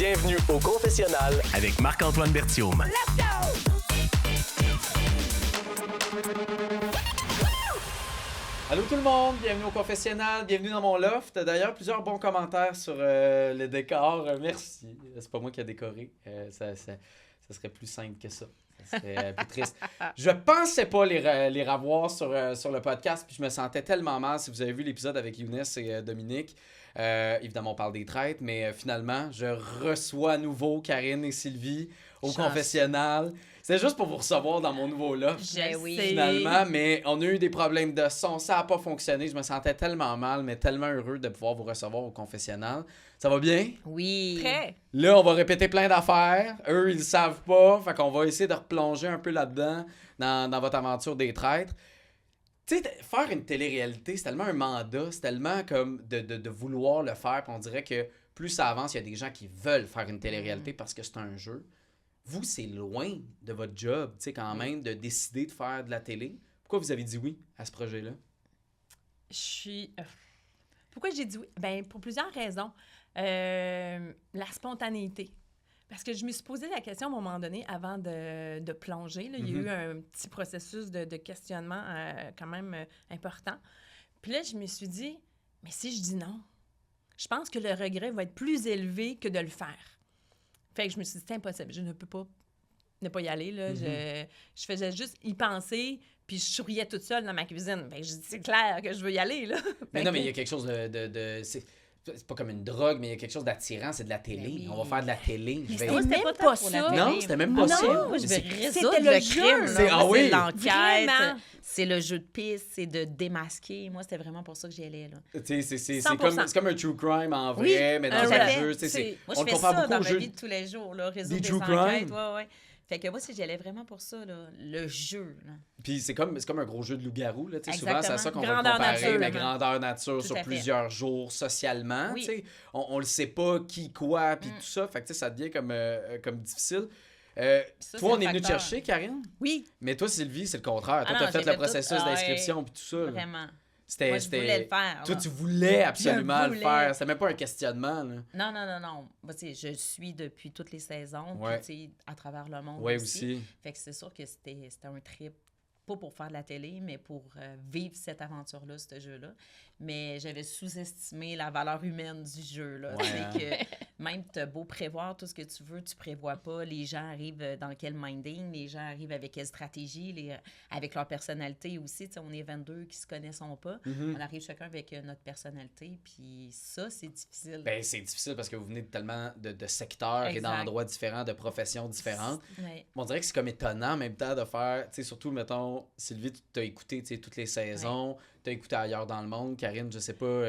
Bienvenue au confessionnal avec Marc-Antoine Berthiaume. Let's go! Allô tout le monde, bienvenue au confessionnal, bienvenue dans mon loft. D'ailleurs, plusieurs bons commentaires sur le décor. Merci. C'est pas moi qui ai décoré. Ça serait plus simple que ça. Ça serait plus triste. Je pensais pas les revoir sur le podcast, puis je me sentais tellement mal. Si vous avez vu l'épisode avec Younes et Dominique, évidemment on parle des traites, mais finalement, je reçois à nouveau Karine et Sylvie au confessionnal. C'est juste pour vous recevoir dans mon nouveau loft, finalement, mais on a eu des problèmes de son, ça n'a pas fonctionné. Je me sentais tellement mal, mais tellement heureux de pouvoir vous recevoir au confessionnal. Ça va bien? Oui. Très. Là, on va répéter plein d'affaires. Eux, ils le savent pas. Fait qu'on va essayer de replonger un peu là-dedans, dans votre aventure des traîtres. Tu sais, faire une télé-réalité, c'est tellement un mandat, c'est tellement comme de vouloir le faire. Puis on dirait que plus ça avance, il y a des gens qui veulent faire une télé-réalité parce que c'est un jeu. Vous, c'est loin de votre job, tu sais, quand même, de décider de faire de la télé. Pourquoi vous avez dit oui à ce projet-là? Pourquoi j'ai dit oui? Ben, pour plusieurs raisons. La spontanéité. Parce que je me suis posé la question à un moment donné avant de plonger. Là. Il y a eu un petit processus de questionnement quand même important. Puis là, je me suis dit, mais si je dis non, je pense que le regret va être plus élevé que de le faire. Fait que je me suis dit, c'est impossible, je ne peux pas ne pas y aller. Là. Je faisais juste y penser, puis je souriais toute seule dans ma cuisine. Ben, je dis, c'est clair que je veux y aller. Là. Mais non, mais il y a quelque chose de c'est pas comme une drogue, mais il y a quelque chose d'attirant, c'est de la télé. Oui. On va faire de la télé. Mais Je vais- c'était pas pas tant pour la ça. télé. Non, c'était même pas Non. ça. Moi, je Mais veux c'est- résoudre C'était le le jeu, crime. là. C'est- ah oui. C'est l'enquête. Vraiment. C'est le jeu de piste. C'est de démasquer. Moi, c'était vraiment pour ça que j'y allais. Là. Tu sais, c'est 100%. comme un true crime en vrai, Oui, mais dans un un vrai. jeu. Tu sais, C'est- Moi, on je le fais compare ça beaucoup dans au ma jeu. vie de tous les jours. Là, résoudre Des des true enquêtes. crime. Ouais. Fait que moi, j'y allais vraiment pour ça. Là. Le jeu. Là. Puis c'est comme un gros jeu de loup-garou. Là, tu sais, souvent, c'est à ça qu'on va Grandeur comparer, nature, mais vraiment. grandeur nature Tout sur à fait. plusieurs jours socialement. Oui. Tu sais. On le sait pas qui, quoi, puis tout ça. Fait que tu sais, ça devient comme difficile. Ça, Toi, c'est on le est venu te facteur. chercher, Karine. Oui. Mais toi, Sylvie, c'est le contraire. Toi, Ah t'as non, fait j'ai le fait processus tout. d'inscription puis tout ça. là. Vraiment. C'était, Moi, je voulais le faire. Toi, là. tu voulais absolument Je le voulais. faire. C'était même pas un questionnement. Là. Non. Moi, tu sais, je suis depuis toutes les saisons, Ouais. puis, tu sais, à travers le monde Ouais, aussi. Fait que c'est sûr que c'était un trip, pas pour faire de la télé, mais pour vivre cette aventure-là, ce jeu-là. Mais j'avais sous-estimé la valeur humaine du jeu, là. Ouais, C'est que même t'as beau prévoir tout ce que tu veux, tu prévois pas. Les gens arrivent dans quel minding, les gens arrivent avec quelle stratégie, avec leur personnalité aussi. Tu sais, on est 22 qui se connaissent pas. On arrive chacun avec notre personnalité, puis ça, c'est difficile. Ben, c'est difficile parce que vous venez de tellement de secteurs et Exact. d'endroits différents, de professions différentes. Ouais. On dirait que c'est comme étonnant en même temps de faire, tu sais, surtout, mettons, Sylvie, tu t'as écouté, tu sais, toutes les saisons, tu as écouté Ailleurs dans le monde. Karine, je sais pas,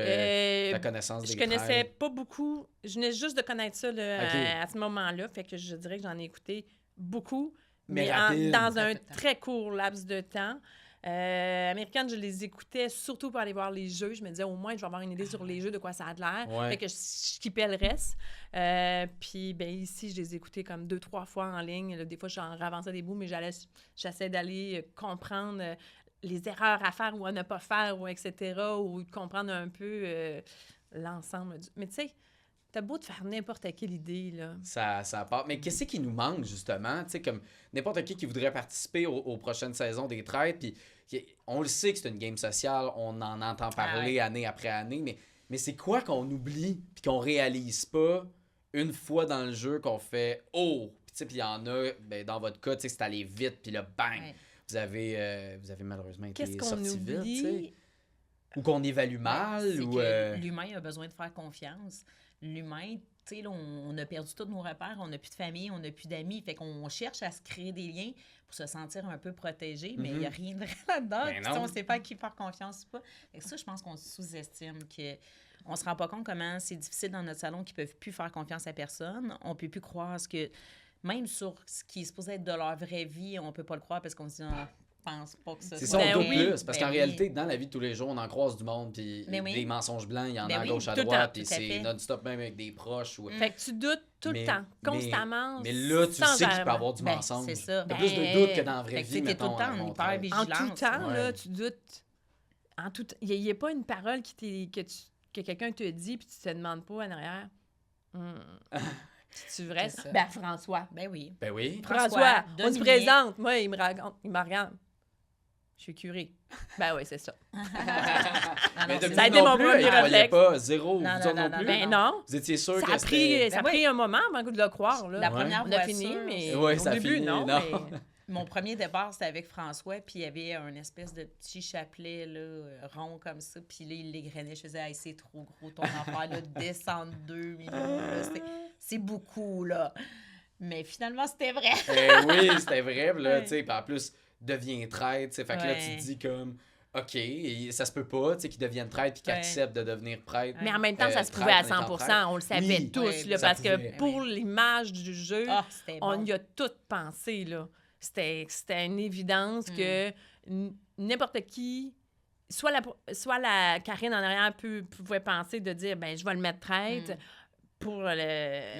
ta connaissance des Je connaissais traîtres. pas beaucoup. Je venais juste de connaître ça là, Ok. à ce moment-là. Fait que je dirais que j'en ai écouté beaucoup, Mais mais rapide. dans un Très peu de temps. très court laps de temps. Américaine, je les écoutais surtout pour aller voir les jeux. Je me disais, au moins, je vais avoir une idée sur les jeux, de quoi ça a de l'air. Ouais. Fait que je skippais le reste. Puis, ben ici, je les écoutais comme 2-3 fois en ligne. Là, des fois, j'en ravançais des bouts, mais j'essaie d'aller comprendre les erreurs à faire ou à ne pas faire, ou etc., ou de comprendre un peu l'ensemble. Mais tu sais, t'as beau de faire n'importe quelle idée, là. Ça part. Mais qu'est-ce qui nous manque, justement? Tu sais, comme n'importe qui voudrait participer aux prochaines saisons des traites, puis on le sait que c'est une game sociale, on en entend parler année après année, mais c'est quoi qu'on oublie puis qu'on réalise pas une fois dans le jeu qu'on fait « Oh! » Puis tu sais, puis il y en a, ben, dans votre cas, tu sais, c'est allé vite, puis là, bang! Ouais. Vous avez malheureusement été Qu'est-ce qu'on sortis vite, tu sais. oublie? Ou qu'on évalue mal, C'est ou... que l'humain a besoin de faire confiance. L'humain, tu sais, là, on a perdu tous nos repères, on n'a plus de famille, on n'a plus d'amis. Fait qu'on cherche à se créer des liens pour se sentir un peu protégé, mais il n'y a rien de vrai là-dedans. Ben Puis, tu sais, non. on ne sait pas à qui faire confiance ou pas. Fait que ça, je pense qu'on sous-estime que... On se rend pas compte comment c'est difficile dans notre salon qu'ils peuvent plus faire confiance à personne. On peut plus croire ce que... Même sur ce qui est supposé être de leur vraie vie, on peut pas le croire parce qu'on se dit... Ah, pense pas que ça C'est soit ça, on Ben doute oui. plus. Parce qu'en réalité, dans la vie de tous les jours, on en croise du monde, puis Ben oui. des mensonges blancs, il y en Ben a à oui, gauche, à tout le droite, temps, puis tout à c'est fait. non-stop même avec des proches. Ou... Fait que tu doutes tout Mais- le temps, constamment. Mais là, tu sans sais qu'il peut y arrêt. avoir du Ben, mensonge. c'est ça. T'as plus de Ben, doute que dans la vraie fait que, vie, tu sais, t'es tout mettons, le temps à en Montréal. hyper En tout vigilance. temps, Ouais. là, tu doutes. Il n'y a pas une parole que quelqu'un te dit puis tu te demandes pas en arrière. Tu C'est-tu vrai? C'est ça. Ben, François. Ben oui. Ben oui. François, on se Dominique. présente. Moi, il me raconte, il me regarde. Je suis curé. Ben oui, c'est ça. Non, Mais c'est Dominique ça a été non mon plus, premier elle croyait réflexe. pas. Zéro. Non, Vous autres non, non non, plus? Ben non. Vous étiez sûr Ça que a c'était... pris, Ben oui. un moment avant de le croire. Là. La Ouais. première On a voiture, fini, mais Ouais, au ça a début, fini, non. non. Mais... Mon premier départ, c'était avec François, puis il y avait un espèce de petit chapelet là, rond comme ça, puis là, il l'égrenait. Je faisais, hey, c'est trop gros ton affaire, là, descendre 2 minutes, là, c'est beaucoup, là. Mais finalement, c'était vrai. Oui, c'était vrai. Puis là, Ouais. tu sais, puis en plus, devient traître. Tu sais, fait que là, tu Ouais. te dis comme, OK, et ça se peut pas, tu sais, qu'il devienne prêtre puis qu'il Ouais. accepte de devenir prêtre. Mais en même temps, ça se traître pouvait à en étant 100 traître. On le savait Oui, tous, oui, là, ça parce que pouvait. pour l'image du jeu, Ah, c'était bon. on y a tout pensé, là. C'était une évidence que n'importe qui, soit la Karine en arrière pouvait penser de dire, ben je vais le mettre traître pour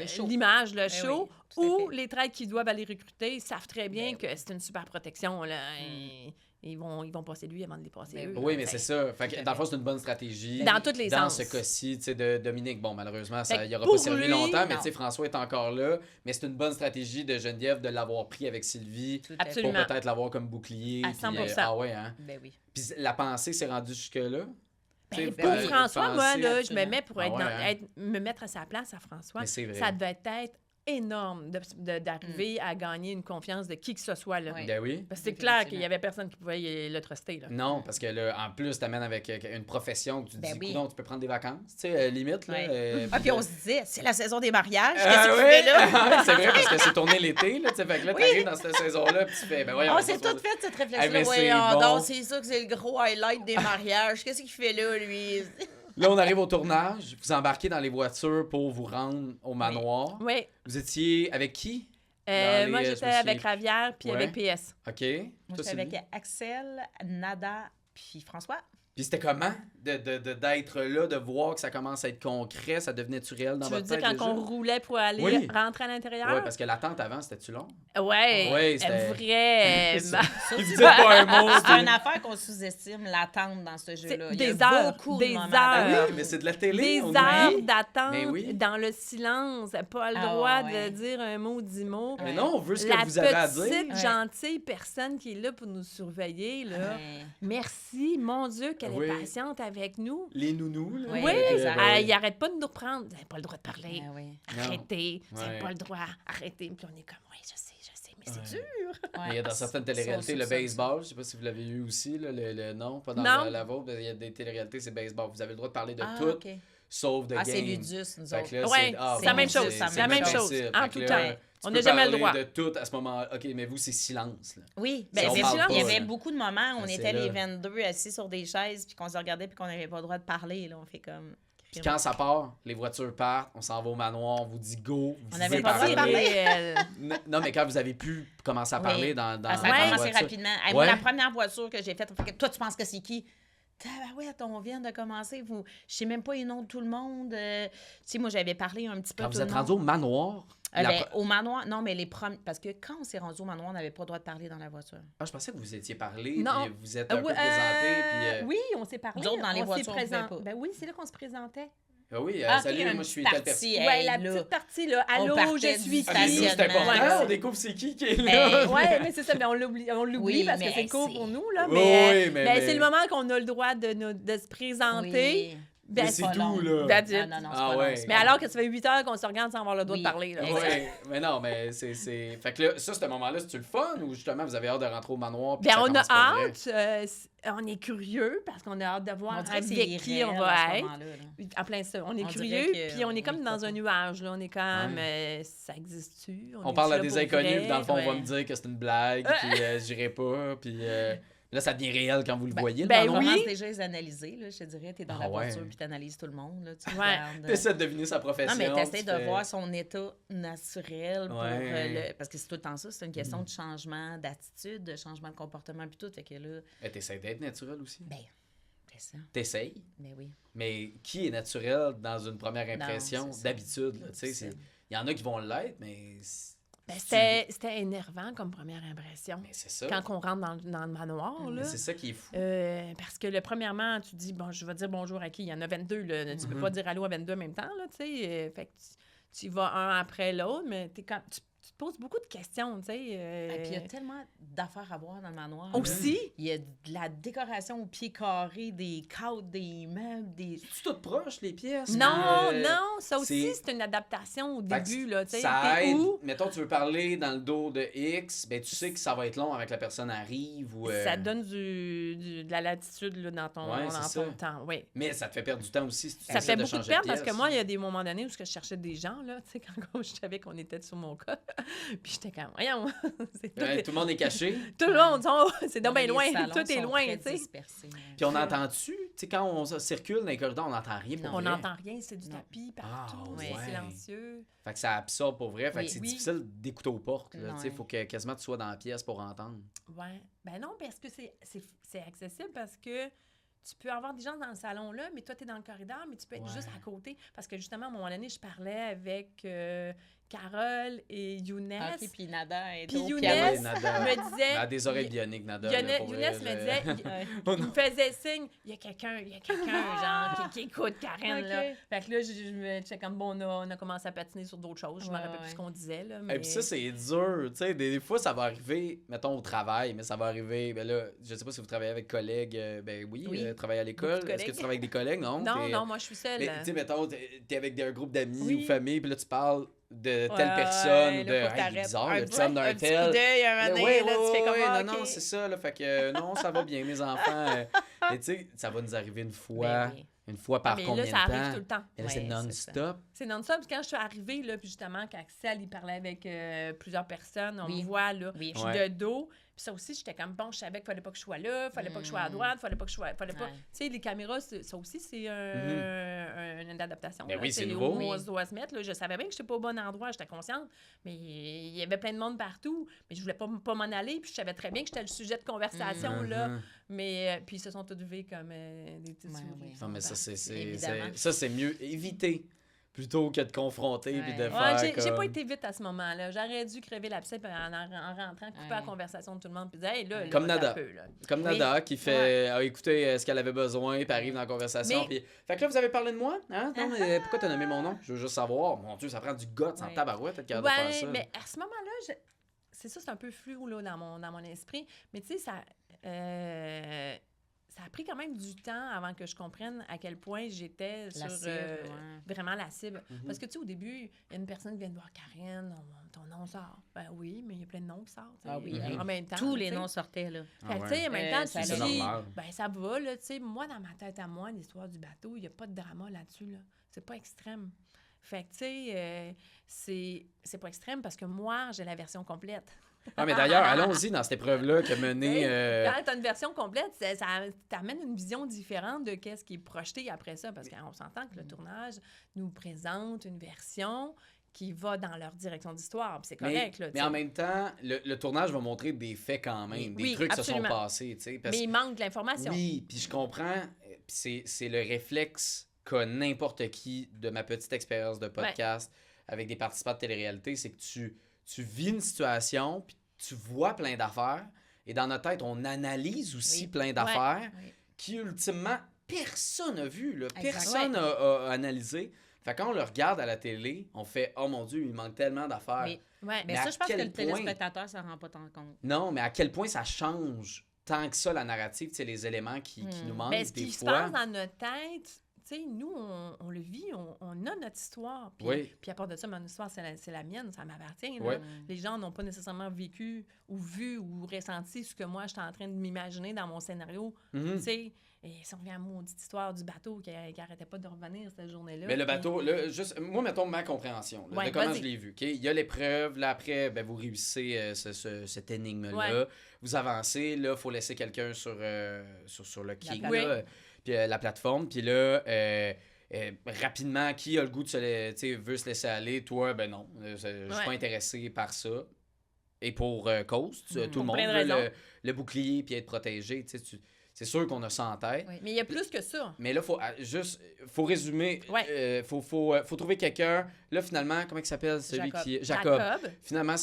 show. l'image, le Ben show, oui, tout à ou fait. les traîtres qui doivent aller recruter savent très bien Ben que c'est une super protection, là. Ils vont passer lui avant de les passer Ben eux. Oui, là. mais Fait- c'est ça. Fait Tout que, à dans le fond, fait. c'est une bonne stratégie. Dans tous les Dans sens. ce cas-ci, tu sais, de Dominique, bon, malheureusement, Fait que il n'aura pour pas servi lui, longtemps, mais non. tu sais, François est encore là. Mais c'est une bonne stratégie de Geneviève de l'avoir pris avec Sylvie Tout à fait. Absolument. pour peut-être l'avoir comme bouclier. À puis, 100%. ah ouais, hein. Ben oui. Puis la pensée s'est rendue jusque-là. Tu sais, Ben, pour vous François, moi, pensez- là, je me absolument. mets pour Ah être ouais, dans- hein? me mettre à sa place à François. Mais c'est vrai. Ça devait être énorme d'arriver à gagner une confiance de qui que ce soit. Là. Oui. Ben oui. Parce que c'est clair qu'il n'y avait personne qui pouvait le truster. Là. Non, parce que là, en plus, t'amènes avec une profession que tu te Ben dis, oui. coudonc, tu peux prendre des vacances, tu sais, limite. Là, Ouais. Ah, puis puis on se disait, c'est la saison des mariages, Ah qu'est-ce que tu ouais? fais là? C'est vrai, parce que c'est tourné l'été, là, tu sais, fait que là, t'arrives dans cette saison-là, puis tu fais, ben voyons. On s'est tout fait cette Ah, mais réflexion-là. c'est Ouais, bon. c'est ça que c'est le gros highlight des mariages. Qu'est-ce qu'il fait là, lui? Là, on arrive au tournage, vous embarquez dans les voitures pour vous rendre au manoir. Oui. Vous étiez avec qui? Dans Moi, les- je j'étais me souviens avec plus. Ravière puis Ouais. avec PS. OK. Moi, Toi, j'étais Sylvie? avec Axel, Nada, puis François. Puis c'était comment d'être là, de voir que ça commence à être concret, ça devenait naturel dans Tu veux votre dire tête quand déjà? on roulait pour aller Oui. rentrer à l'intérieur? Oui, parce que l'attente avant, c'était-tu long? Ouais, Ouais, c'était- vrai. Ça. Ça, Il c'est disait pas un mot. c'est une affaire qu'on sous-estime, l'attente dans ce jeu-là. Il y a des heures, beaucoup des de moments heures. d'attente. Oui, mais c'est de la télé. Des on heures oublie. d'attente Mais oui. dans le silence, pas le Ah, droit ouais. de dire un mot, 10 mots. Mais non, on veut ce que La vous avez à dire. petite, Ouais. gentille personne qui est là pour nous surveiller, là. Ouais. Merci, mon Dieu, qu'elle Oui. est patiente avec nous. Les nounous, là. Oui, Oui, exact. il arrête pas de nous reprendre. Vous n'avez pas le droit de parler. Ah oui. Non. Arrêtez, vous n'avez Ouais. pas le droit. Arrêtez. Puis on est comme, oui, je sais, mais c'est Ouais. dur. Mais il y a dans certaines téléréalités, le baseball, je sais pas si vous l'avez eu aussi, là, non, pas dans Non. la vôtre, il y a des téléréalités, c'est baseball. Vous avez le droit de parler de Ah, tout, OK. sauf de Ah, game. c'est Ludus, nous Fait autres. que là, Ouais, c'est la même chose, c'est la même même chose, principe. en Fait tout que temps. là, On tu n'a peux jamais le parler droit. de tout à ce moment. OK, mais vous, c'est silence. Là. Oui, Si on ben, parle il y pas, avait là. beaucoup de moments où on C'est était les là. 22 assis sur des chaises, puis qu'on se regardait, puis qu'on n'avait pas le droit de parler. Là, on fait comme... Puis quand ça part, les voitures partent, on s'en va au manoir, on vous dit go. Vous On n'avait pouvez pas le droit de parler. parler. Non, mais quand vous avez pu commencer à Oui. parler dans Ah, ça dans a la commencé voiture. rapidement. Hey, moi, Ouais. la première voiture que j'ai faite, on fait que, toi, tu penses que c'est qui? Ouais, on vient de commencer. Je sais même pas les noms de tout le monde. Tu sais, moi, j'avais parlé un petit peu Quand tout vous le êtes monde. rendu au manoir, Ben, au manoir, non, mais les premiers. Parce que quand on s'est rendu au manoir, on n'avait pas le droit de parler dans la voiture. ah, je pensais que vous étiez parlé, Non. puis vous êtes un peu présenté, puis... Oui, on s'est parlé. Nous autres, dans les on s'est voitures, on pouvait présent- pas. Ben oui, c'est là qu'on se présentait. Ah oui, Ah, salut, ok, moi une je suis petite telle personne. partie. Ouais, Hey, la là. petite partie, là. On Allô, partait je du suis Ah, mais nous, c'est stationnement. important, Ouais. on découvre c'est qui est là. Ben, Ouais, mais c'est ça, mais on l'oublie Oui, parce que mais c'est cool c'est- pour nous, là. Oui, Mais, oui, mais- ben, c'est le moment qu'on a le droit de se présenter. Oui. Ben, Mais c'est pas tout, long. là. That's it. Ah, non, non, c'est Ah pas ouais. long, c'est Mais pas alors long. que ça fait 8 heures qu'on se regarde sans avoir le droit Oui. de parler. Là. Exact. Ouais, mais non, mais c'est... Fait que là, ça, ce moment-là, c'est-tu le fun ou justement vous avez hâte de rentrer au manoir? puis Ben, que ça on a commence pour vrai? hâte. On est curieux parce qu'on a hâte de voir On dirait que c'est avec qui on irréel à va ce être. moment-là, là. En plein ça. On est On curieux, dirait que puis on est on comme y dans croit un pas. nuage. Là. On est comme, ça existe-tu? On est parle à là des pour inconnus, vrai? puis dans le fond, on va Ouais. me dire que c'est une blague, puis j'irai pas, puis là, ça devient réel quand vous le voyez. ben le On manoir. oui. commence déjà à les analyser, là, je te dirais. T'es dans Ah la ouais. voiture, puis t'analyses tout le monde. Là, tu Ouais. regardes. T'essaies de deviner sa profession. Non, mais t'essaies tu de fais- voir son état naturel pour Ouais. parce que c'est tout le temps ça, c'est une question de changement d'attitude, de changement de comportement puis tout. Fait que là, Mais t'essaies d'être naturel aussi. ben, c'est ça. T'essayes, Ben oui. mais qui est naturel dans une première impression, c'est ça. d'habitude? là, tu sais, C'est ça. il y en a qui vont l'être, mais... Ben, si tu- c'était énervant comme première impression. Mais c'est ça. Quand on rentre dans le manoir, Mais là. c'est ça qui est fou. Parce que, premièrement, tu dis, bon, je vais dire bonjour à qui? Il y en a 22, là. Tu peux pas dire allô à 22 en même temps, là, tu sais. Fait que tu y vas un après l'autre, mais tu te poses beaucoup de questions, tu sais. Et puis, il y a tellement d'affaires à voir dans le manoir. Aussi? Il y a de la décoration au pied carré, des cadres, des meubles, des... C'est tout proche, les pièces? Non, mais, non, ça aussi, c'est c'est une adaptation au Fait que début, là, tu sais. ça T'es aide. où? Mettons, tu veux parler dans le dos de X, ben tu sais que ça va être long avant que la personne arrive. Ou, Ça te donne de la latitude là, dans ton, Ouais, c'est ton ça. temps, oui. Mais ça te fait perdre du temps aussi si tu Ça décides fait beaucoup de changer perte parce que pièce. moi, il y a des moments donnés où je cherchais des gens, là, tu sais, quand je savais qu'on était sur mon cas. Puis j'étais comme, voyons, c'est tout, Ouais, tout le monde est caché. tout le monde, c'est donc bien Les loin, salons tout est sont loin, très tu sais. dispersés. Puis on entend-tu? Tu sais, quand on circule dans les corridors, on n'entend rien pour On vrai. n'entend rien, c'est du Non. tapis partout, Ah, c'est ouais. silencieux. Fait que ça absorbe pour vrai. Fait Oui. que c'est Oui. difficile d'écouter aux portes. Là. Ouais. Tu sais, faut que quasiment tu sois dans la pièce pour entendre. Ouais. Ben non, parce que c'est accessible parce que tu peux avoir des gens dans le salon là, mais toi, tu es dans le corridor, mais tu peux être Ouais. juste à côté. Parce que justement, à un moment donné, je parlais avec Carole et Younes. OK, puis Nada est Puis au Younes piano. Ouais, Nada. me disait... Elle a des oreilles bioniques, Nada. là, Younes pour vrai, Younes me là. disait, Ouais. il me faisait signe, il y a quelqu'un, genre, qui écoute Karen, là. Ok. Fait que là, j'étais comme, bon, on a commencé à patiner sur d'autres choses. Je me Ouais, rappelle plus ouais. ce qu'on disait, là. Et Mais... puis ça, c'est dur. Tu sais, des fois, ça va arriver, mettons, au travail, mais ça va arriver. Ben là, je sais pas si vous travaillez avec collègues. Ben oui, Oui. travailler à l'école. Beaucoup de Est-ce que tu collègues. travailles avec des collègues? Non. Non, T'es- non, moi, je suis seule. Mais tu sais, mettons, t'es avec un groupe d'amis Oui. ou famille, puis là, tu parles de Ouais, telle personne, ouais, ou de là, faut que hey, il est t'arrêtes. bizarre, Un le chum d'un petit coup tel. d'œil, un moment donné, Ouais, là, tu fais comme, ah, non, OK. c'est ça, là, fait que non, ça va bien, mes enfants. Mais tu sais, ça va nous arriver une fois, Ben oui. une fois par Mais combien là, de ça temps? arrive tout le temps. Mais là, c'est Ouais, non-stop. C'est non-stop. Puis quand je suis arrivée, là, puis justement, qu'Axel, il parlait avec plusieurs personnes, on Oui. me voit, là, Oui. je suis Ouais. de dos. Puis ça aussi, j'étais comme, bon, je savais qu'il fallait pas que je sois là, fallait pas que je sois à droite, fallait pas que je sois... Fallait pas... Ouais. Tu sais, les caméras, ça aussi, c'est une adaptation. Ben là. oui, c'est où nouveau. on Oui. doit se mettre. Là. Je savais bien que j'étais pas au bon endroit, j'étais consciente, mais il y avait plein de monde partout, mais je voulais pas m'en aller, puis je savais très bien que j'étais le sujet de conversation, là. Mhm. Mais, puis ils se sont tous vus comme des petites Ouais, souris. ouais. Non, mais ça, Évidemment. ça, c'est mieux éviter plutôt que de confronter puis de Ouais. faire Ouais, j'ai comme... pas été vite à ce moment-là. J'aurais dû crever l'abcès en rentrant, couper la Ouais. conversation de tout le monde, puis dire, hey, là, Comme là, Nada. ça peut, là. Comme Oui. Nada qui fait a écouté ce qu'elle avait besoin puis arrive dans la conversation. Mais- Puis... Fait que là, vous avez parlé de moi? Hein? Non, mais pourquoi t'as nommé mon nom? Je veux juste savoir. Mon Dieu, ça prend du guts en Ouais. tabarouette être capable de faire Ouais, ça. mais à ce moment-là, c'est ça, c'est un peu flou là, dans mon esprit. Mais tu sais, ça a pris quand même du temps avant que je comprenne à quel point j'étais La sur cible, ouais. vraiment la cible. Mhm. Parce que tu sais, au début, il y a une personne qui vient de voir Karen, ton nom sort. Ben oui, mais il y a plein de noms qui sortent. tu sais, Ah oui, Mhm. en même temps. Tous tu les sais. noms sortaient, là. Fait que, Ah tu sais, en même temps, ça tu c'est dis, normal. ben ça va, là, tu sais. Moi, dans ma tête à moi, l'histoire du bateau, il n'y a pas de drama là-dessus, là. C'est pas extrême. Fait que, tu sais, c'est pas extrême parce que moi, j'ai la version complète. Ah, mais d'ailleurs, allons-y dans cette épreuve-là que mené... Quand tu as une version complète, ça t'amène une vision différente de qu'est-ce qui est projeté après ça. Parce qu'on s'entend que le tournage nous présente une version qui va dans leur direction d'histoire. Puis c'est correct, là, tu mais sais. en même temps, le tournage va montrer des faits quand même, des Oui, trucs qui se sont absolument. passés. Tu sais, parce... Mais il manque de l'information. Oui, puis je comprends. Puis c'est le réflexe qu'a n'importe qui de ma petite expérience de podcast avec des participants de télé-réalité, c'est que tu vis une situation, puis tu vois plein d'affaires, et dans notre tête, on analyse aussi Oui. plein d'affaires Oui. qui, ultimement, personne n'a vu, là, Exact. personne a analysé. Fait que quand on le regarde à la télé, on fait « Oh mon Dieu, il manque tellement d'affaires. Oui. Ouais. Mais à ça, je pense que quel le point- téléspectateur, ça rend pas tant compte. Non, mais à quel point ça change tant que ça, la narrative, tu sais, les éléments qui nous manquent Mais ce des qui se fois. passe dans notre tête, tu sais, nous, on le vit, on a notre histoire. Puis, Oui. puis à part de ça, mon histoire, c'est la mienne, ça m'appartient. là. Oui. Les gens n'ont pas nécessairement vécu ou vu ou ressenti ce que moi, j'étais en train de m'imaginer dans mon scénario. Mhm. Tu sais, et si on revient à la maudite histoire du bateau qui arrêtait pas de revenir cette journée-là. Mais le puis- bateau, là, juste, moi, mettons ma compréhension là, Ouais, de comment vas-y. je l'ai vu. OK? Il y a l'épreuve, là, après, ben, vous réussissez cette énigme-là. Ouais. Vous avancez, là, il faut laisser quelqu'un sur le quai, plateforme. là, puis la plateforme. Puis là, rapidement, qui a le goût de tu sais, veut se laisser aller? Toi, ben non, je suis pas Ouais. intéressé par ça. Et pour cause, tout le Pour monde plein de veut raisons. le bouclier puis être protégé. Tu sais, c'est sûr qu'on a ça en tête. Oui, mais il y a plus que ça. Mais là, faut résumer. Ouais. Faut trouver quelqu'un. Là, finalement, comment il s'appelle celui Jacob. qui. Jacob. Jacob. Finalement,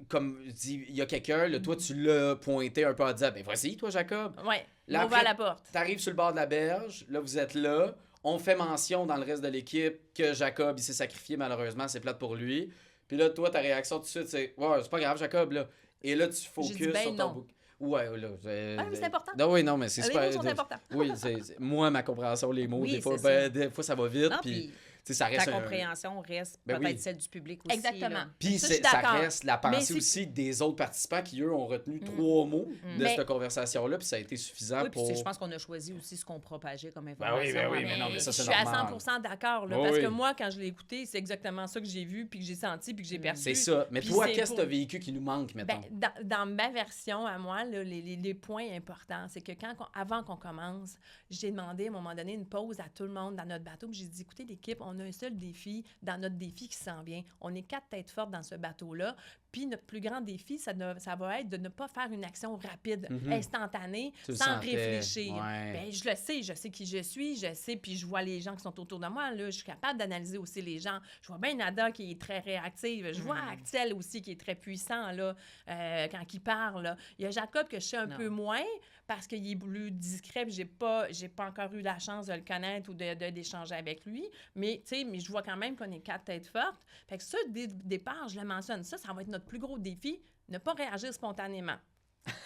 comme dit, il y a quelqu'un, là, toi, tu l'as pointé un peu en disant, ben voici, toi, Jacob. Oui, Là, on va à après, la porte. T'arrives sur le bord de la berge, là, vous êtes là. on fait mention dans le reste de l'équipe que Jacob, il s'est sacrifié malheureusement, c'est plate pour lui. Puis là, toi, ta réaction tout de suite, c'est « Ouais, c'est pas grave, Jacob, là. » Et là, tu focuses J'ai dit, ben sur ton non. bouc. Ouais, là. Mais c'est important. Non, oui, non, mais c'est Les super. mots sont importants. Oui, moi, ma compréhension, les mots, Oui, des fois, c'est des fois, ça va vite. Non, Puis, puis tu sais, ça reste ta compréhension reste Ben peut-être oui. celle du public aussi. Exactement. là. Puis Ça, je suis ça d'accord. reste la Mais pensée c'est- aussi des autres participants qui, eux, ont retenu 3 mots de Mais- cette conversation-là, puis ça a été suffisant Oui, puis pour... je pense qu'on a choisi aussi ce qu'on propageait comme Ben information. oui, ben oui, mais non, mais ça, je c'est suis à normal. 100% d'accord, là, Oui, parce oui. que moi, quand je l'ai écouté, c'est exactement ça que j'ai vu, puis que j'ai senti, puis que j'ai perçu. C'est ça. Mais Puis toi, c'est qu'est-ce que pour- tu as vécu qui nous manque, mettons? Ben, dans ma version à moi, là, les points importants, c'est que avant qu'on commence, j'ai demandé à un moment donné une pause à tout le monde dans notre bateau. Puis j'ai dit, écoutez, l'équipe, on a un seul défi dans notre défi qui s'en vient. On est 4 têtes fortes dans ce bateau-là. Puis notre plus grand défi, ça va être de ne pas faire une action rapide, instantanée, Tu le sans sentais, réfléchir. ouais. Ben, je sais qui je suis, je sais, puis je vois les gens qui sont autour de moi. Là, je suis capable d'analyser aussi les gens. Je vois bien Nada qui est très réactive. Je vois Axel aussi qui est très puissant là, quand il parle. Là. Il y a Jacob que je sais un Non. peu moins parce qu'il est plus discret. J'ai pas encore eu la chance de le connaître ou d'échanger avec lui. Mais je vois quand même qu'on est 4 têtes fortes. Fait que ça, dès le départ, je le mentionne. Ça va être notre plus gros défi, ne pas réagir spontanément.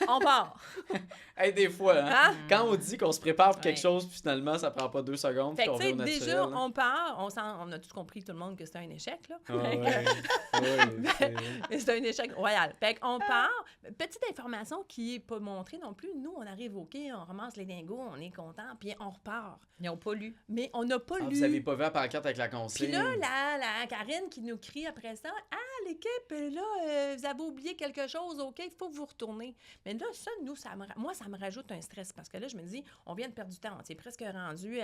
On part. Hey, des fois, hein, Hein? quand on dit qu'on se prépare pour quelque Ouais. chose, puis finalement, ça prend pas 2 secondes, Fait puis que, qu'on tu sais, vient au naturel. déjà, hein. on part. On a tous compris, tout le monde, que c'est un échec, là. Ah ouais. Ouais, c'est- Mais c'est un échec royal. Fait qu'on part. Petite information qui n'est pas montrée non plus. Nous, on arrive au quai, on ramasse les dingos, on est content, puis on repart. Ils n'ont pas lu. Mais on n'a pas Ah, lu. vous avez pas vu la pancarte avec la Puis consigne? là, la Karine qui nous crie après ça, « Ah, l'équipe, là, vous avez oublié quelque chose, OK, il faut que vous retournez. » Mais là, ça, nous, moi, ça me rajoute un stress parce que là, je me dis, on vient de perdre du temps. On s'est presque rendu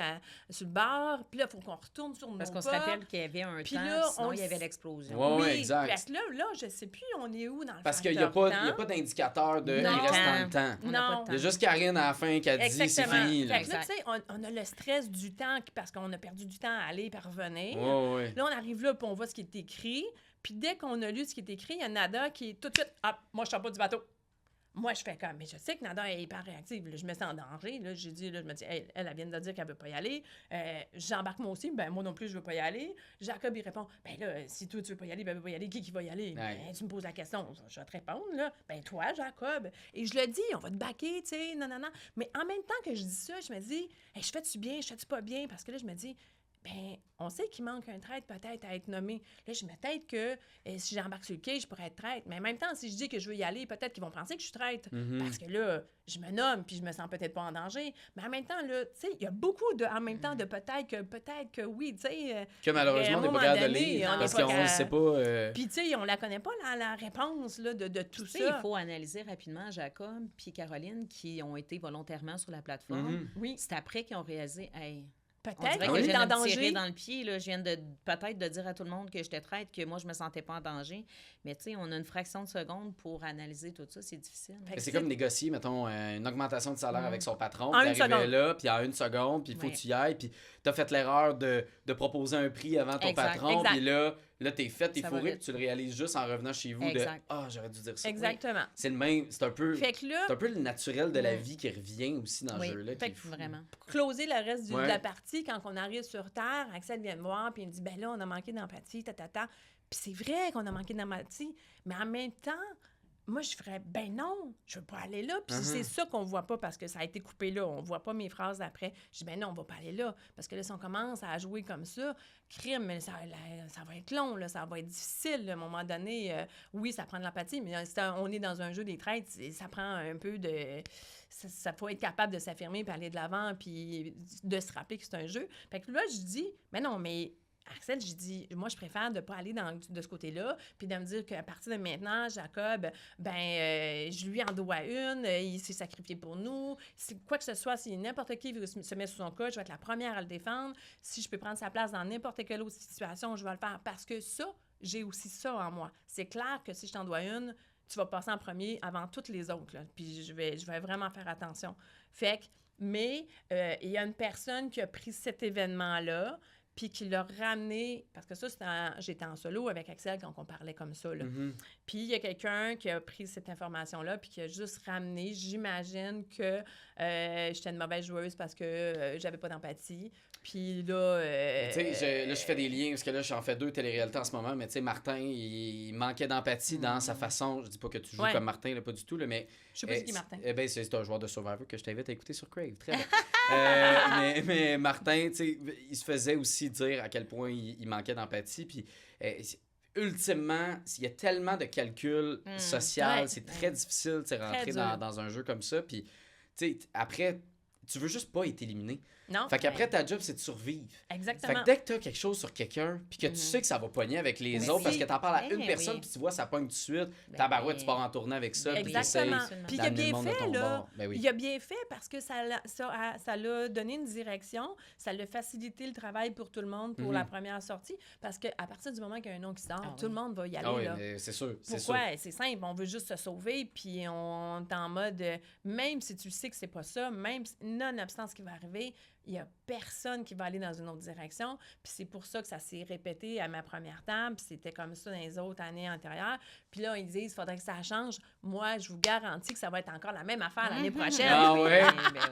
sur le bar, puis là, il faut qu'on retourne sur nos Parce qu'on pas. se rappelle qu'il y avait un Puis temps, là, sinon on il y avait s- l'explosion. Ouais, Oui, exact. fait que là, je sais plus, on est où dans le Parce qu'il facteur n'y a temps. pas d'indicateur de Non. il reste tant de temps. On n'a pas Non. de Il y a temps. juste Karine à la fin qui a dit c'est Exactement. fini. Là. Fait que là, Exact. tu sais, on a le stress du temps parce qu'on a perdu du temps à aller et à revenir. Ouais, ouais. Là, on arrive là, puis on voit ce qui est écrit. Puis dès qu'on a lu ce qui est écrit, il y a Nada qui est tout de suite « Ah, moi, je sors pas du bateau. » Moi, je fais comme, mais je sais que Nada est hyper réactive. Là, je me sens en danger. Là, je me dis, hey, elle vient de dire qu'elle veut pas y aller. J'embarque moi aussi. Ben, moi non plus, je veux pas y aller. Jacob, il répond, ben là, si toi, tu veux pas y aller, ben, veut pas y aller. Qui va y aller? Ouais. Ben, tu me poses la question. Je vais te répondre, là. Ben, toi, Jacob. Et je le dis, on va te baquer, tu sais, non. Mais en même temps que je dis ça, je me dis, hey, je fais-tu bien, je fais-tu pas bien? Parce que là, je me dis, ben, on sait qu'il manque un traître peut-être à être nommé. Là, je me peut-être que si j'embarque sur le quai, je pourrais être traître. Mais en même temps, si je dis que je veux y aller, peut-être qu'ils vont penser que je suis traître. Parce que là, je me nomme puis je me sens peut-être pas en danger. Mais en même temps, là, tu sais, il y a beaucoup de en même temps de peut-être que oui, tu sais. Que malheureusement, on n'est pas moment capable de donné, lire on parce n'est pas qu'on ne capable. sait pas. Puis, tu sais, on la connaît pas, la réponse là, de tout Tu sais, ça. il faut analyser rapidement Jacob puis Caroline qui ont été volontairement sur la plateforme. Oui, C'est après qu'ils ont réalisé, hey, on peut-être dirait qu'on que je est viens en de me tirer danger. dans le pied. Là. Je viens de peut-être de dire à tout le monde que j'étais traître, que moi, je me sentais pas en danger. Mais tu sais, on a une fraction de seconde pour analyser tout ça. C'est difficile. Fait que C'est comme négocier, mettons, une augmentation de salaire avec son patron. En Puis une arriver seconde. là, puis en 1 seconde, puis il faut Ouais. que tu y ailles. Puis t'as fait l'erreur de proposer un prix avant ton Exact, patron. exact. Puis là, t'es fait, t'es Ça va fourré, vite. puis tu le réalises juste en revenant chez vous Exact. de « Ah, j'aurais dû dire ça. » Exactement. C'est le même, c'est un peu Fait que là, le naturel de la vie qui revient aussi dans Oui. ce jeu-là. qui Fait est que fou. Vraiment. closer le reste Ouais. de la partie, quand on arrive sur Terre, Axel vient me voir, puis il me dit, ben là, on a manqué d'empathie, ta. Puis c'est vrai qu'on a manqué d'empathie, mais en même temps, moi, je ferais, ben non, je veux pas aller là. Puis c'est ça qu'on voit pas parce que ça a été coupé là. On voit pas mes phrases après. Je dis, ben non, on va pas aller là. Parce que là, si on commence à jouer comme ça, crime, mais ça va être long, là, ça va être difficile. Là, à un moment donné, oui, ça prend de l'empathie, mais on est dans un jeu des traites, ça prend un peu de... Ça faut être capable de s'affirmer, puis aller de l'avant, puis de se rappeler que c'est un jeu. Fait que là, je dis, mais non, mais Axel, j'ai dit, moi, je préfère de ne pas aller de ce côté-là, puis de me dire qu'à partir de maintenant, Jacob, je lui en dois une, il s'est sacrifié pour nous. Quoi que ce soit, si n'importe qui veut se mettre sous son cas, je vais être la première à le défendre. Si je peux prendre sa place dans n'importe quelle autre situation, je vais le faire. Parce que ça, j'ai aussi ça en moi. C'est clair que si je t'en dois une, tu vas passer en premier avant toutes les autres. Là. Puis je vais vraiment faire attention. Fait que, mais il y a une personne qui a pris cet événement-là, puis qui l'a ramené, parce que ça, j'étais en solo avec Axel quand on parlait comme ça, là. Puis il y a quelqu'un qui a pris cette information-là puis qui a juste ramené, j'imagine que j'étais une mauvaise joueuse parce que j'avais pas d'empathie. Puis là... Tu sais, je fais des liens, parce que là, j'en fais 2 télé-réalités en ce moment, mais tu sais, Martin, il manquait d'empathie dans sa façon. Je dis pas que tu joues comme Martin, là, pas du tout, là, mais... Je sais pas qui est Martin. Ben, c'est un joueur de Survivor que je t'invite à écouter sur Crave, très bien. mais Martin, tu sais, il se faisait aussi dire à quel point il manquait d'empathie, puis... ultimement, il y a tellement de calculs social, c'est très difficile de rentrer dans un jeu comme ça. Puis, tu sais, après, tu veux juste pas être éliminé. Non. Fait qu'après, ta job, c'est de survivre. Exactement. Fait que dès que tu as quelque chose sur quelqu'un, puis que tu sais que ça va pogner avec les autres, parce que tu en parles à une personne, puis tu vois, ça pogne tout de suite, tabarouette, tu pars en tournée avec ça, puis tu essayes Puis il a bien fait, là. Ben oui. Il a bien fait parce que ça l'a donné une direction, ça l'a facilité le travail pour tout le monde pour la première sortie, parce qu'à partir du moment qu'il y a un nom qui sort, tout le monde va y aller. Oui, là. mais c'est sûr. Pourquoi? C'est simple, on veut juste se sauver, puis on est en mode, même si tu sais que c'est pas ça, même nonobstant ce qui va arriver, il y a personne qui va aller dans une autre direction. Puis c'est pour ça que ça s'est répété à ma première table, puis c'était comme ça dans les autres années antérieures. Puis là, ils disent, il faudrait que ça change. Moi, je vous garantis que ça va être encore la même affaire l'année prochaine. Ah ouais?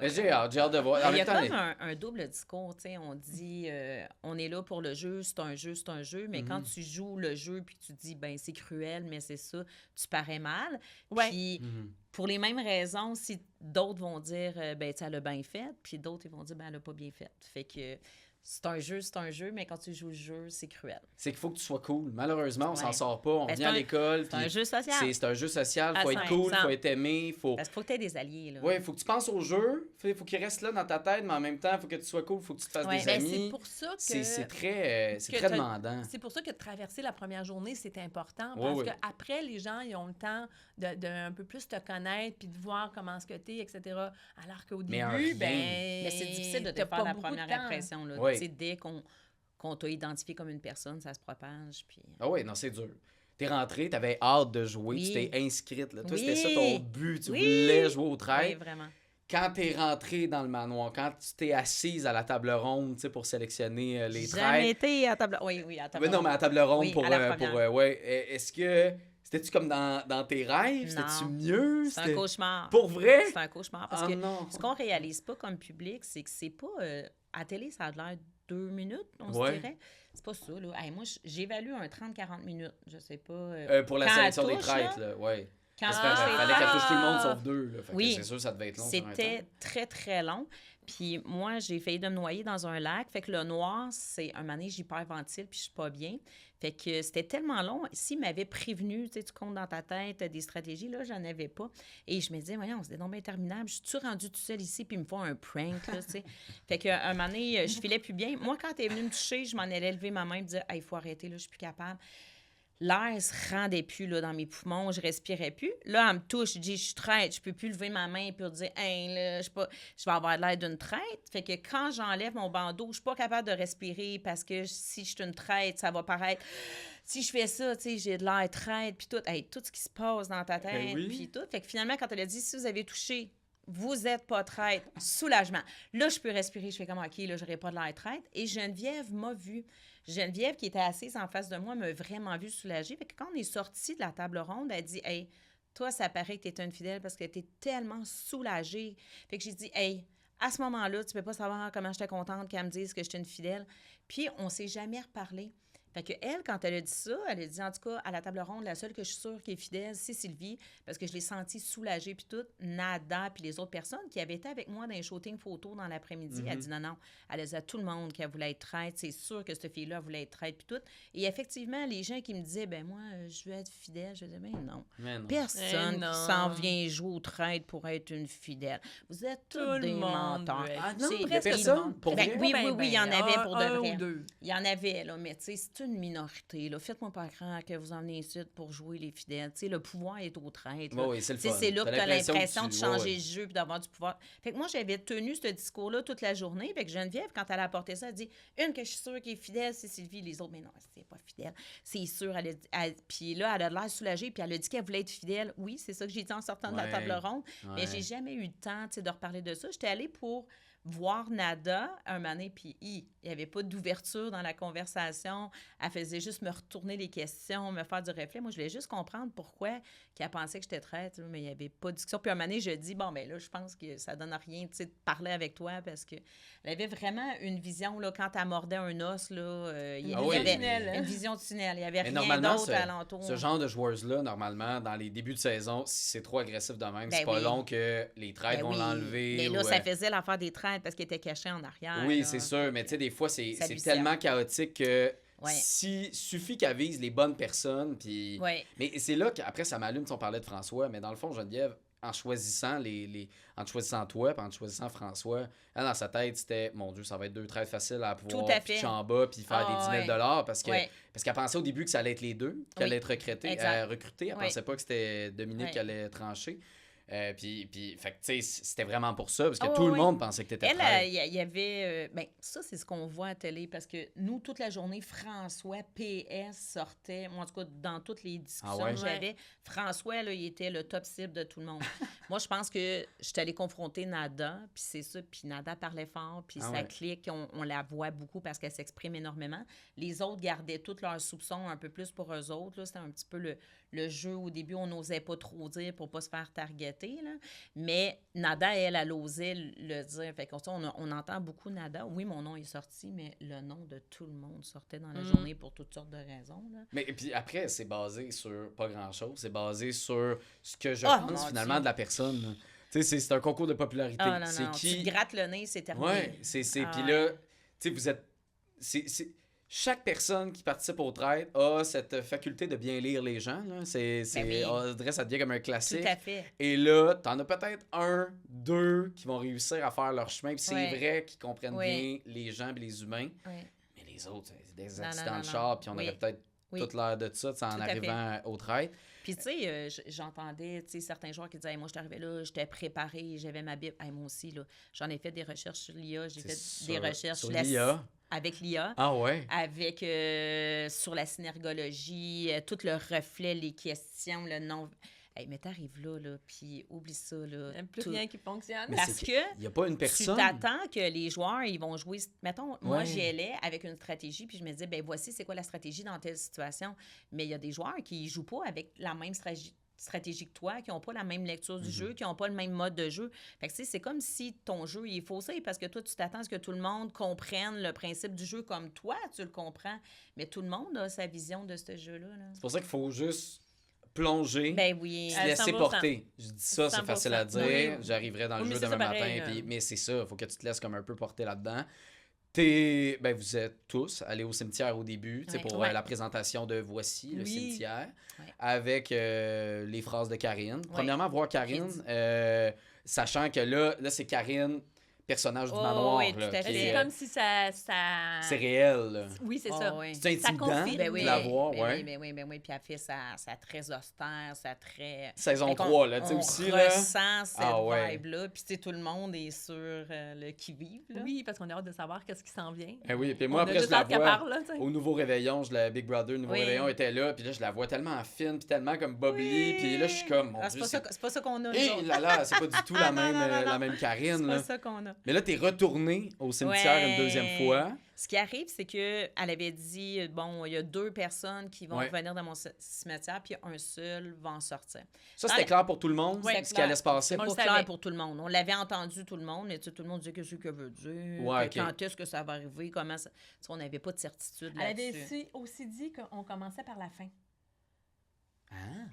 Ben, J'ai hâte de voir. Il y a comme un double discours, tu sais. On dit, on est là pour le jeu, c'est un jeu, mais quand tu joues le jeu, puis tu dis, ben c'est cruel, mais c'est ça, tu parais mal. Ouais. Puis... Pour les mêmes raisons, si d'autres vont dire ben tu elle a bien fait, puis d'autres ils vont dire ben elle a pas bien fait. Fait que c'est un jeu, mais quand tu joues le jeu, c'est cruel. C'est qu'il faut que tu sois cool. Malheureusement, on s'en sort pas. On vient à l'école. C'est un jeu social. C'est un jeu social. Il faut être cool, il faut être aimé. Parce qu'il faut que tu aies des alliés. Oui, il faut que tu penses au jeu. Il faut qu'il reste là dans ta tête, mais en même temps, il faut que tu sois cool, il faut que tu te fasses des amis. C'est pour ça que... C'est très demandant. C'est pour ça que de traverser la première journée, c'est important. Parce qu'après, les gens, ils ont le temps de un peu plus te connaître puis de voir comment est-ce que tu es, etc. Alors qu'au début, Mais c'est difficile de te faire la première impression. Là. Dès qu'on t'a identifié comme une personne, ça se propage. Puis... Ah oui, non, c'est dur. T'es rentrée, t'avais hâte de jouer, tu t'es inscrite. Là. Toi, c'était ça ton but. Tu voulais jouer au traître. Oui, vraiment. Quand t'es rentrée dans le manoir, quand tu t'es assise à la table ronde pour sélectionner les traîtres... Jamais été à table... Oui, à table ronde. Non, mais à table ronde oui, est-ce que... C'était-tu comme dans tes rêves? C'était-tu mieux? C'est un cauchemar. Pour vrai? C'est un cauchemar. Parce que ce qu'on réalise pas comme public, c'est que c'est pas... à télé, ça a l'air 2 minutes, on se dirait. C'est pas ça, là. Hey, moi, j'évalue un 30-40 minutes. Je sais pas... pour la sélection des traîtres, là, oui. Parce qu'il fallait qu'elle touche tout le monde sauf 2. Là. Fait que c'est sûr que ça devait être long. C'était très, très long. Puis moi, j'ai failli de me noyer dans un lac. Fait que le noir, c'est un manège hyperventile, puis je suis pas bien. Fait que c'était tellement long. S'il m'avait prévenu, tu comptes dans ta tête des stratégies, là, j'en avais pas. Et je me disais, voyons, c'était donc interminable. Je suis-tu rendue tout seul ici, puis ils me font un prank, là, tu sais. Fait qu'un moment donné, je filais plus bien. Moi, quand elle est venue me toucher, je m'en allais lever ma main et dire, il faut arrêter, là, je suis plus capable. L'air se rendait plus là, dans mes poumons, je respirais plus. Là, elle me touche, je dis, je suis traître, je peux plus lever ma main pour dire, là, je vais avoir l'air d'une traître. Fait que quand j'enlève mon bandeau, je suis pas capable de respirer parce que si je suis une traître, ça va paraître. Si je fais ça, tu sais, j'ai de l'air traître, puis tout ce qui se passe dans ta tête, puis tout. Fait que finalement, quand elle a dit, si vous avez touché, vous n'êtes pas traître, soulagement. Là, je peux respirer, je fais comme, OK, là, j'aurais pas de l'air traître. Et Geneviève m'a vue. Geneviève, qui était assise en face de moi, m'a vraiment vue soulagée. Fait que quand on est sorti de la table ronde, elle dit, hey, toi, ça paraît que tu es une fidèle parce que tu es tellement soulagée. Fait que j'ai dit, hey, à ce moment-là, tu peux pas savoir comment j'étais contente qu'elle me dise que j'étais une fidèle. Puis, on s'est jamais reparlé. Fait que elle, quand elle a dit ça, elle a dit, en tout cas, à la table ronde, la seule que je suis sûre qui est fidèle, c'est Sylvie, parce que je l'ai sentie soulagée, puis tout. Nada, puis les autres personnes qui avaient été avec moi dans les shootings photos dans l'après-midi, elle dit non, elle a dit à tout le monde qu'elle voulait être traître, c'est sûr que cette fille-là voulait être traître, puis tout. Et effectivement, les gens qui me disaient, ben moi, je veux être fidèle, je disais, ben non. Personne qui s'en vient jouer au traître pour être une fidèle. Vous êtes tous des menteurs. Ah non, il y a personne pour vrai? Oui, il y en avait pour de vrai. Il y en avait, là, mais tu sais, c'est une minorité. Là. Faites-moi pas croire que vous emmenez ici pour jouer les fidèles. T'sais, le pouvoir est au traître. Oui, c'est le fun. C'est là que tu as l'impression de changer le jeu et d'avoir du pouvoir. Fait que moi, j'avais tenu ce discours-là toute la journée. Fait que Geneviève, quand elle a apporté ça, elle dit une que je suis sûre qui est fidèle, c'est Sylvie. Les autres, mais non, c'est pas fidèle. C'est sûr. Puis là, elle a l'air soulagée. Puis elle a dit qu'elle voulait être fidèle. Oui, c'est ça que j'ai dit en sortant de la table ronde. Mais j'ai jamais eu le temps de reparler de ça. J'étais allée pour voir Nada, un moment donné, puis il n'y avait pas d'ouverture dans la conversation. Elle faisait juste me retourner les questions, me faire du reflet. Moi, je voulais juste comprendre pourquoi qu'elle pensait que j'étais traître, mais il n'y avait pas de discussion. Puis un moment donné, je dis, bon, ben là, je pense que ça donne rien, tu sais, de parler avec toi, parce qu'elle avait vraiment une vision, là, quand elle mordait un os, là, il y avait une vision de tunnel. Il n'y avait rien d'autre alentour. Ce genre de joueuses-là, normalement, dans les débuts de saison, si c'est trop agressif de même, c'est pas long que les traîtres vont l'enlever. Mais là, ça faisait l'affaire des traîtres parce qu'il était caché en arrière. Oui, c'est sûr, mais tu sais, des fois, c'est tellement chaotique que suffit qu'elle vise les bonnes personnes. Puis... Mais c'est là qu'après, ça m'allume si on parlait de François, mais dans le fond, Geneviève, en choisissant en te choisissant toi puis en te choisissant François, elle, dans sa tête, c'était, mon Dieu, ça va être 2 traîtres faciles à pouvoir pitcher en bas puis faire des 10 000 $ parce qu'elle pensait au début que ça allait être les deux, qu'elle allait être recrutée. Elle pensait pas que c'était Dominique qui allait trancher. Puis fait que, tu sais, c'était vraiment pour ça, parce que tout le monde pensait que tu étais prête. Il y avait... ça, c'est ce qu'on voit à télé, parce que nous, toute la journée, François PS sortait, moi, en tout cas, dans toutes les discussions que j'avais, François, là, il était le top cible de tout le monde. Moi, je pense que j'étais allée confronter Nada, puis c'est ça, puis Nada parlait fort, puis ça clique, on la voit beaucoup parce qu'elle s'exprime énormément. Les autres gardaient tous leurs soupçons un peu plus pour eux autres, là. C'était un petit peu le jeu. Au début, on n'osait pas trop dire pour pas se faire targeter, là. Mais Nada, elle osait le dire. Fait qu'on on entend beaucoup Nada. Oui, mon nom est sorti, mais le nom de tout le monde sortait dans la journée pour toutes sortes de raisons, là. Mais et puis après, c'est basé sur pas grand-chose. C'est basé sur ce que je pense finalement de la personne. Tu sais, c'est un concours de popularité. Non. Tu te grattes le nez, c'est terminé. Oui, puis là, tu sais, vous êtes... Chaque personne qui participe au trade a cette faculté de bien lire les gens. Là. On dirait que ça devient comme un classique. Tout à fait. Et là, t'en as peut-être 1, 2 qui vont réussir à faire leur chemin. Puis c'est vrai qu'ils comprennent bien les gens et les humains. Mais les autres, c'est des accidents de char. Puis on aurait peut-être toute l'air de ça en arrivant au trade. Puis, tu sais, j'entendais certains joueurs qui disaient hey, « moi, je suis arrivé là, j'étais préparé, j'avais ma Bible. Hey, moi aussi, là, j'en ai fait des recherches sur l'IA, j'ai fait des recherches sur l'IA. Avec l'IA, avec sur la synergologie, tout le reflet, les questions, le nom. Hey, mais t'arrives là, puis oublie ça. Il n'y a plus rien qui fonctionne. Parce que il y a pas une personne. Tu t'attends que les joueurs, ils vont jouer... Mettons, moi, j'y allais avec une stratégie, puis je me disais, ben voici, c'est quoi la stratégie dans telle situation. Mais il y a des joueurs qui ne jouent pas avec la même stratégie que toi, qui n'ont pas la même lecture du jeu, qui n'ont pas le même mode de jeu. Fait que, c'est comme si ton jeu il est faussé parce que toi, tu t'attends à ce que tout le monde comprenne le principe du jeu comme toi, tu le comprends. Mais tout le monde a sa vision de ce jeu-là. C'est pour ça qu'il faut juste plonger, se laisser 100%. porter. Je dis ça, c'est facile à dire. Oui. J'arriverai dans le jeu demain matin. Mais c'est ça, il faut que tu te laisses comme un peu porter là-dedans. Vous êtes tous allés au cimetière au début pour la présentation de Voici le cimetière avec les phrases de Karine. Premièrement, voir Karine, sachant que là c'est Karine, personnage du manoir. Oui, tout à fait. C'est comme si ça... C'est réel. Là. Oui, c'est ça. C'est intimidant de la voir. Oui, puis elle fait sa très austère, sa très... Saison 3, là, tu sais aussi. On ressent cette vibe-là, puis tout le monde est sur le qui-vive. Oui, parce qu'on a hâte de savoir qu'est-ce qui s'en vient. Oui, puis moi, après, je la vois au nouveau réveillon, Big Brother, nouveau réveillon était là, puis là, je la vois tellement fine, puis tellement comme bubbly, puis là, je suis comme, mon Dieu, c'est pas ça qu'on a. Et là, c'est pas du tout la même Karine. C'est pas ça qu'on a. Mais là, t'es retourné au cimetière une deuxième fois. Ce qui arrive, c'est qu'elle avait dit, bon, il y a 2 personnes qui vont venir dans mon cimetière, puis un seul va en sortir. Ça, c'était clair pour tout le monde, ce qui allait se passer? C'est pas clair pour tout le monde. On l'avait entendu, tout le monde, mais tout le monde disait qu'est-ce que veut dire, quand est-ce que ça va arriver, comment ça... on n'avait pas de certitude là-dessus. Elle avait aussi dit qu'on commençait par la fin.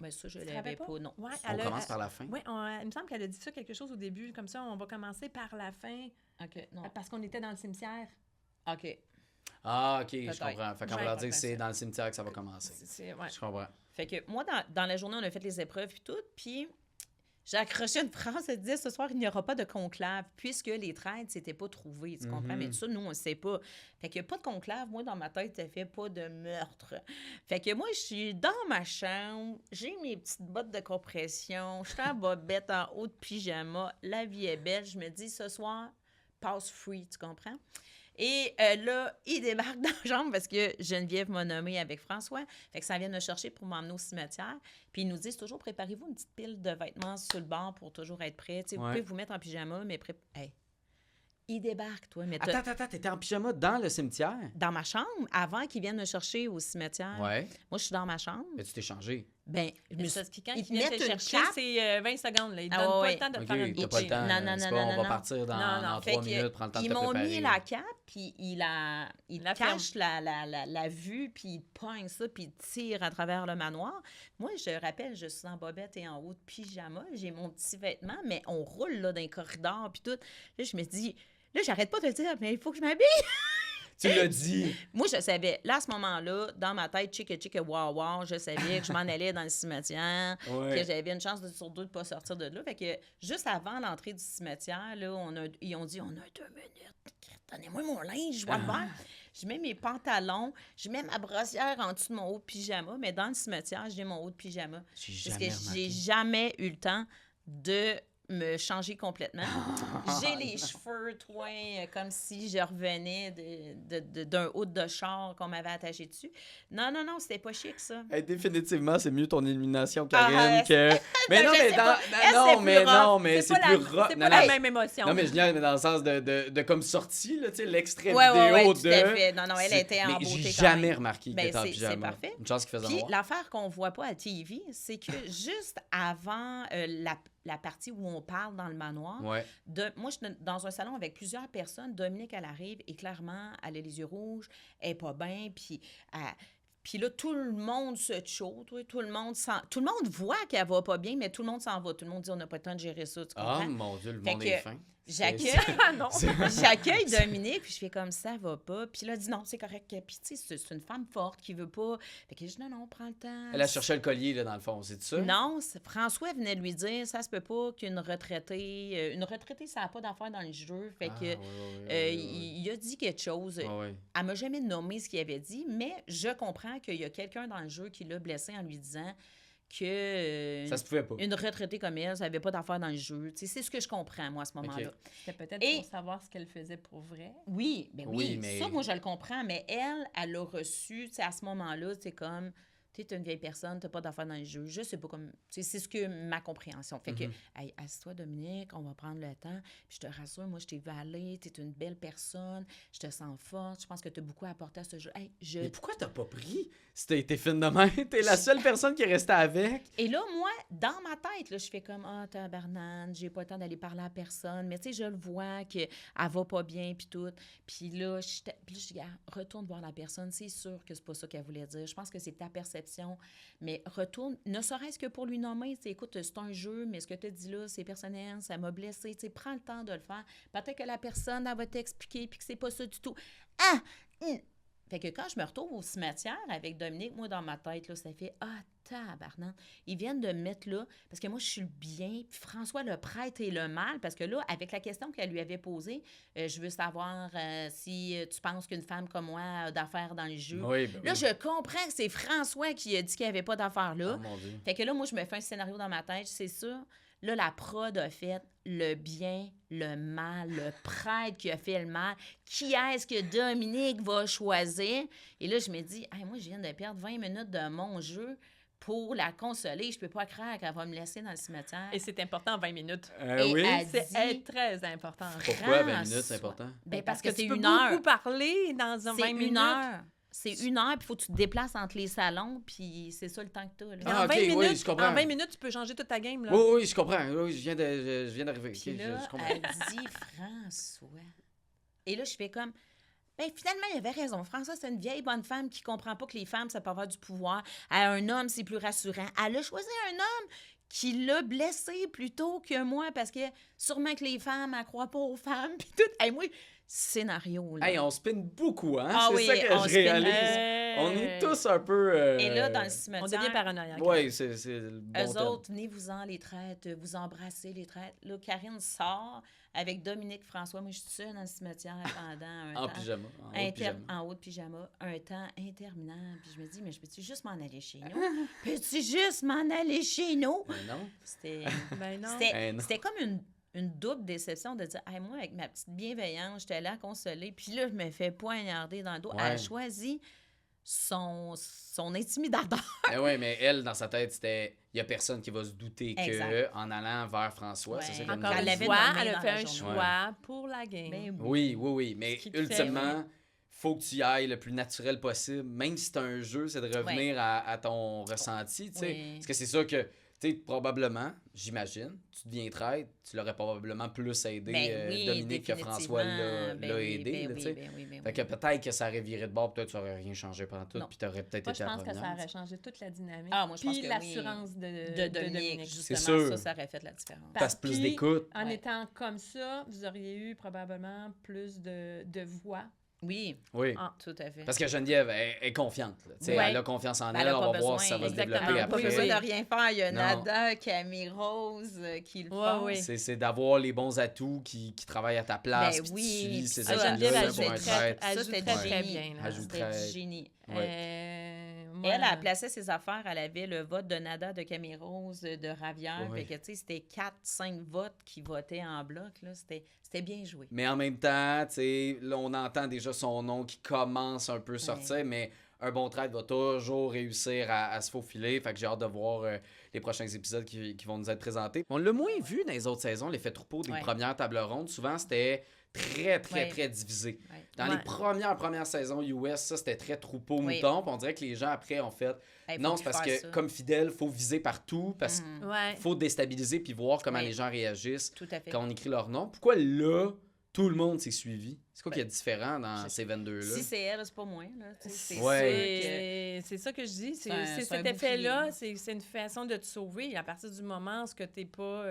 Mais ça, je l'avais pas, non. Ouais, on commence par la fin? Oui, il me semble qu'elle a dit ça quelque chose au début, comme ça, on va commencer par la fin. OK, non. Parce qu'on était dans le cimetière. OK. Ah, OK, je comprends. Fait qu'on va leur dire que c'est dans le cimetière que ça va commencer. Je comprends. Fait que moi, dans la journée, on a fait les épreuves et tout, puis j'ai accroché une phrase, elle disait « Ce soir, il n'y aura pas de conclave, puisque les traites s'étaient pas trouvés. » Tu comprends? Mais ça, nous, on ne sait pas. Fait qu'il n'y a pas de conclave. Moi, dans ma tête, ça fait pas de meurtre. Fait que moi, je suis dans ma chambre, j'ai mes petites bottes de compression, je suis en bobette, en haut de pyjama, la vie est belle. Je me dis « Ce soir, passe free. » Tu comprends? Et là, il débarque dans la chambre parce que Geneviève m'a nommé avec François. Fait que ça vient me chercher pour m'emmener au cimetière. Puis ils nous disent toujours, préparez-vous une petite pile de vêtements sur le bord pour toujours être prêt. Vous pouvez vous mettre en pyjama, mais il débarque, toi. Mais Attends, t'étais en pyjama dans le cimetière? dans ma chambre, avant qu'il vienne me chercher au cimetière. Ouais. Moi, je suis dans ma chambre. Mais tu t'es changé. Ben, je me Mais suis- parce que quand ils ils te viennent mettent te une chercher, cape. c'est 20 secondes. Là. Ils ne Ah donnent pas ouais. le temps de OK, faire un t'as pas le temps. Non, non, C'est non, pas, non, on va non. partir dans Non. 3 que minutes, prends le temps de ils te m'ont préparer. mis la cape, puis il La cache la vue, puis il pogne ça, puis il tire à travers le manoir. Moi, je rappelle, je suis en bobette et en haut de pyjama. J'ai mon petit vêtement, mais on roule là, dans les corridors, puis tout. Là, je me dis, là, j'arrête pas de le dire, mais il faut que je m'habille. Tu l'as dit. Moi, je savais, là, à ce moment-là, dans ma tête, chick, wow, je savais que je m'en allais dans le cimetière, Ouais. que j'avais une chance sur deux de ne pas sortir de là. Fait que juste avant l'entrée du cimetière, là, ils ont dit, on a 2 minutes. Donnez-moi mon linge, je vais le faire. Je mets mes pantalons, je mets ma brossière en dessous de mon haut de pyjama, mais dans le cimetière, j'ai mon haut de pyjama. Parce que j'ai jamais eu le temps de me changer complètement. J'ai les cheveux comme si je revenais d'un haut de char qu'on m'avait attaché dessus. Non, c'était pas chic, ça. Hey, définitivement, c'est mieux ton élimination, Karine, Ah, que... Mais non, Je mais sais pas. non, mais c'est plus rough. C'est Non, pas non. la même émotion. Non, mais génial, mais dans le sens de comme sortie, là, tu sais, l'extrait Ouais, vidéo tout de... à fait. Non, elle C'est- était en mais beauté j'ai quand jamais même. remarqué que Ben, t'étais en c'est pyjama. parfait. Une chance qu'il faisait Puis noir. l'affaire qu'on voit pas à TV, c'est que juste avant la partie où on parle dans le manoir, Ouais. moi, je suis dans un salon avec plusieurs personnes. Dominique, elle arrive et clairement, elle a les yeux rouges, elle n'est pas bien, puis là, tout le monde se choque, tout le monde voit qu'elle va pas bien, mais tout le monde s'en va. Tout le monde dit, on n'a pas le temps de gérer ça, tu comprends? Oh mon Dieu, le Fait monde que est fin. J'accueille Ah non! j'accueille Dominique, puis je fais comme ça va pas. Puis là, elle dit non, c'est correct. Puis tu sais, c'est une femme forte qui veut pas. Fait que je dis non, prends le temps. Elle a cherché le collier, là, dans le fond, c'est ça? Non, François venait de lui dire ça se peut pas qu'une retraitée. Une retraitée, ça n'a pas d'affaires dans le jeu. Fait Ah, que ouais. il a dit quelque chose. Ouais. Elle m'a jamais nommé ce qu'il avait dit, mais je comprends qu'il y a quelqu'un dans le jeu qui l'a blessé en lui disant que Ça se pouvait pas. une retraitée comme elle, ça n'avait pas d'affaires dans le jeu. Tu sais, c'est ce que je comprends, moi, à ce moment-là. OK. C'était peut-être Et- pour savoir ce qu'elle faisait pour vrai. Oui, Oui, mais- ça, moi, je le comprends, mais elle a reçu, tu sais, à ce moment-là, c'est comme, tu es une vieille personne, tu n'as pas d'affaires dans le jeu. Je sais pas comme, tu sais, c'est ce que ma compréhension. Fait que, hey, assieds-toi, Dominique, on va prendre le temps. Puis je te rassure, moi, je t'ai vu aller, tu es une belle personne, je te sens forte, je pense que tu as beaucoup apporté à ce jeu. Hey, Mais pourquoi t'as pas pris? Si t'as été fine de main, t'es la seule personne qui est restée avec. Et là, moi, dans ma tête, là, je fais comme, tabarnane, j'ai pas le temps d'aller parler à personne. Mais tu sais, je le vois qu'elle va pas bien, puis tout. Puis là, je dis, retourne voir la personne. C'est sûr que c'est pas ça qu'elle voulait dire. Je pense que c'est ta perception. Mais retourne, ne serait-ce que pour lui nommer, tu sais, écoute, c'est un jeu, mais ce que tu as dit là, c'est personnel, ça m'a blessé. Tu sais, prends le temps de le faire. Peut-être que la personne, elle va t'expliquer, puis que c'est pas ça du tout. Fait que quand je me retrouve au cimetière avec Dominique, moi, dans ma tête, là, ça fait tabarnak. Ils viennent de me mettre là, parce que moi, je suis le bien, puis François, le prêtre, est le mal, parce que là, avec la question qu'elle lui avait posée, je veux savoir si tu penses qu'une femme comme moi a d'affaires dans le jeu. Oui, ben Là, oui. je comprends que c'est François qui a dit qu'il n'y avait pas d'affaires là. Oh mon Dieu. Fait que là, moi, je me fais un scénario dans ma tête, c'est ça. Là, la prod a fait le bien, le mal, le prêtre qui a fait le mal. Qui est-ce que Dominique va choisir? Et là, je me dis, hey, moi, je viens de perdre 20 minutes de mon jeu pour la consoler. Je peux pas croire qu'elle va me laisser dans le cimetière. Et c'est important, 20 minutes. Et Oui? elle C'est dit- très important. Pourquoi 20 minutes, c'est François. important? Ben, parce que c'est tu peux une heure. beaucoup parler dans un 20 C'est minutes. une heure. C'est une heure, puis il faut que tu te déplaces entre les salons, puis c'est ça le temps que tu as. Puis Ah, en 20 ok, oui, minutes, je comprends. en 20 minutes, tu peux changer toute ta game. Là. Oui, je comprends. Oui, je viens d'arriver. Puis Ok, là, je comprends. elle dit François. Et là, je fais comme, ben finalement, il avait raison. François, c'est une vieille bonne femme qui comprend pas que les femmes, ça peut avoir du pouvoir. Un homme, c'est plus rassurant. Elle a choisi un homme qui l'a blessé plutôt que moi, parce que sûrement que les femmes, elles croient pas aux femmes, puis tout. Hey, moi, scénario, là. Hey, on spin beaucoup, hein? Ah c'est oui, ça que on je spin. réalise. On est tous un peu... Et là, dans le On cimetière... devient paranoïaque. Oui, c'est le bon Eux terme. autres, venez-vous-en, les traites, vous embrassez les traites. Là, Karine sort avec Dominique François. Moi, je suis seule dans le cimetière pendant un En temps. pyjama. En haut de pyjama. En haut de pyjama, un temps interminable. Puis je me dis, mais je peux-tu juste m'en aller chez nous? Peux-tu juste m'en aller chez nous? Mais non. C'était Ben non. non. c'était comme une double déception de dire, hey, moi, avec ma petite bienveillance, j'étais là à consoler. Puis là, je me fais poignarder dans le dos. Ouais. Elle a choisi son intimidateur. Ben ouais, mais elle, dans sa tête, c'était il y a personne qui va se douter Exact. qu'en allant vers François, Ouais. c'est ça qu'elle nous Encore a une dit. l'avait fois, nommé elle a dans fait la un journée. choix pour la game. Ben Oui, mais Ce qui te ultimement, faut que tu y ailles le plus naturel possible. Même si c'est un jeu, c'est de revenir à ton ressenti, tu sais. Oui. Parce que c'est ça que, tu sais, probablement, j'imagine, tu deviens traître, tu l'aurais probablement plus aidé Ben oui, Dominique que François l'a ben oui, aidé, ben là, oui, tu sais. ben oui, ben Fait oui. que peut-être que ça aurait viré de bord, puis toi, tu n'aurais rien changé pendant tout, Non. puis tu aurais peut-être Moi, été je la pense que ça première, aurait changé toute la dynamique. Ah, moi, je pense Puis que l'assurance oui. de Dominique. Justement, sûr. ça aurait fait la différence. Parce que plus Puis, d'écoute. En Ouais. étant comme ça, vous auriez eu probablement plus de voix. Oui, Oui. Ah. tout à fait. Parce que Geneviève est confiante. Là. Tu sais, Ouais. Elle a confiance en Ben, elle. elle a On pas va voir besoin, si ça va se exactement. développer Pas après. besoin de rien faire. Il y a Non. Nada, Camille Rose qui le Ouais, font. oui. C'est d'avoir les bons atouts qui travaillent à ta place. Ben puis oui, tu suis puis ces ça, atouts-là Geneviève, elle pour un jouait traître. elle Ça, joue c'était très, du très génie. bien. là. Elle joue C'était très- du génie. Moi, Elle plaçait ses affaires. Elle avait le vote de Nada, de Camille Rose, de Ravière. Oui. Fait que, tu sais, c'était 4-5 votes qui votaient en bloc. Là. C'était bien joué. Mais en même temps, tu sais, là, on entend déjà son nom qui commence un peu sortir, mais un bon traître va toujours réussir à se faufiler. Fait que j'ai hâte de voir les prochains épisodes qui vont nous être présentés. On l'a moins vu dans les autres saisons, l'effet troupeau des Ouais. premières tables rondes. Souvent, c'était très, très, Ouais. très divisé. Ouais. Dans Ouais. les premières saisons US, ça, c'était très Oui. troupeau-mouton. Puis on dirait que les gens, après, ont fait... Hey, faut non, plus c'est parce faire que, ça. comme fidèle, faut viser partout, parce Mhm. qu'il Ouais. faut déstabiliser puis voir comment Ouais. les gens réagissent Tout à fait. quand on écrit leur nom. Pourquoi là, tout le monde s'est suivi? C'est quoi qui est différent dans je- ces 22-là? Si c'est elle, c'est pas moi. Là. Tu sais, c'est Ouais. C'est ça que je dis. C'est C'est un cet bouclier. effet-là, c'est une façon de te sauver. À partir du moment où tu n'es pas...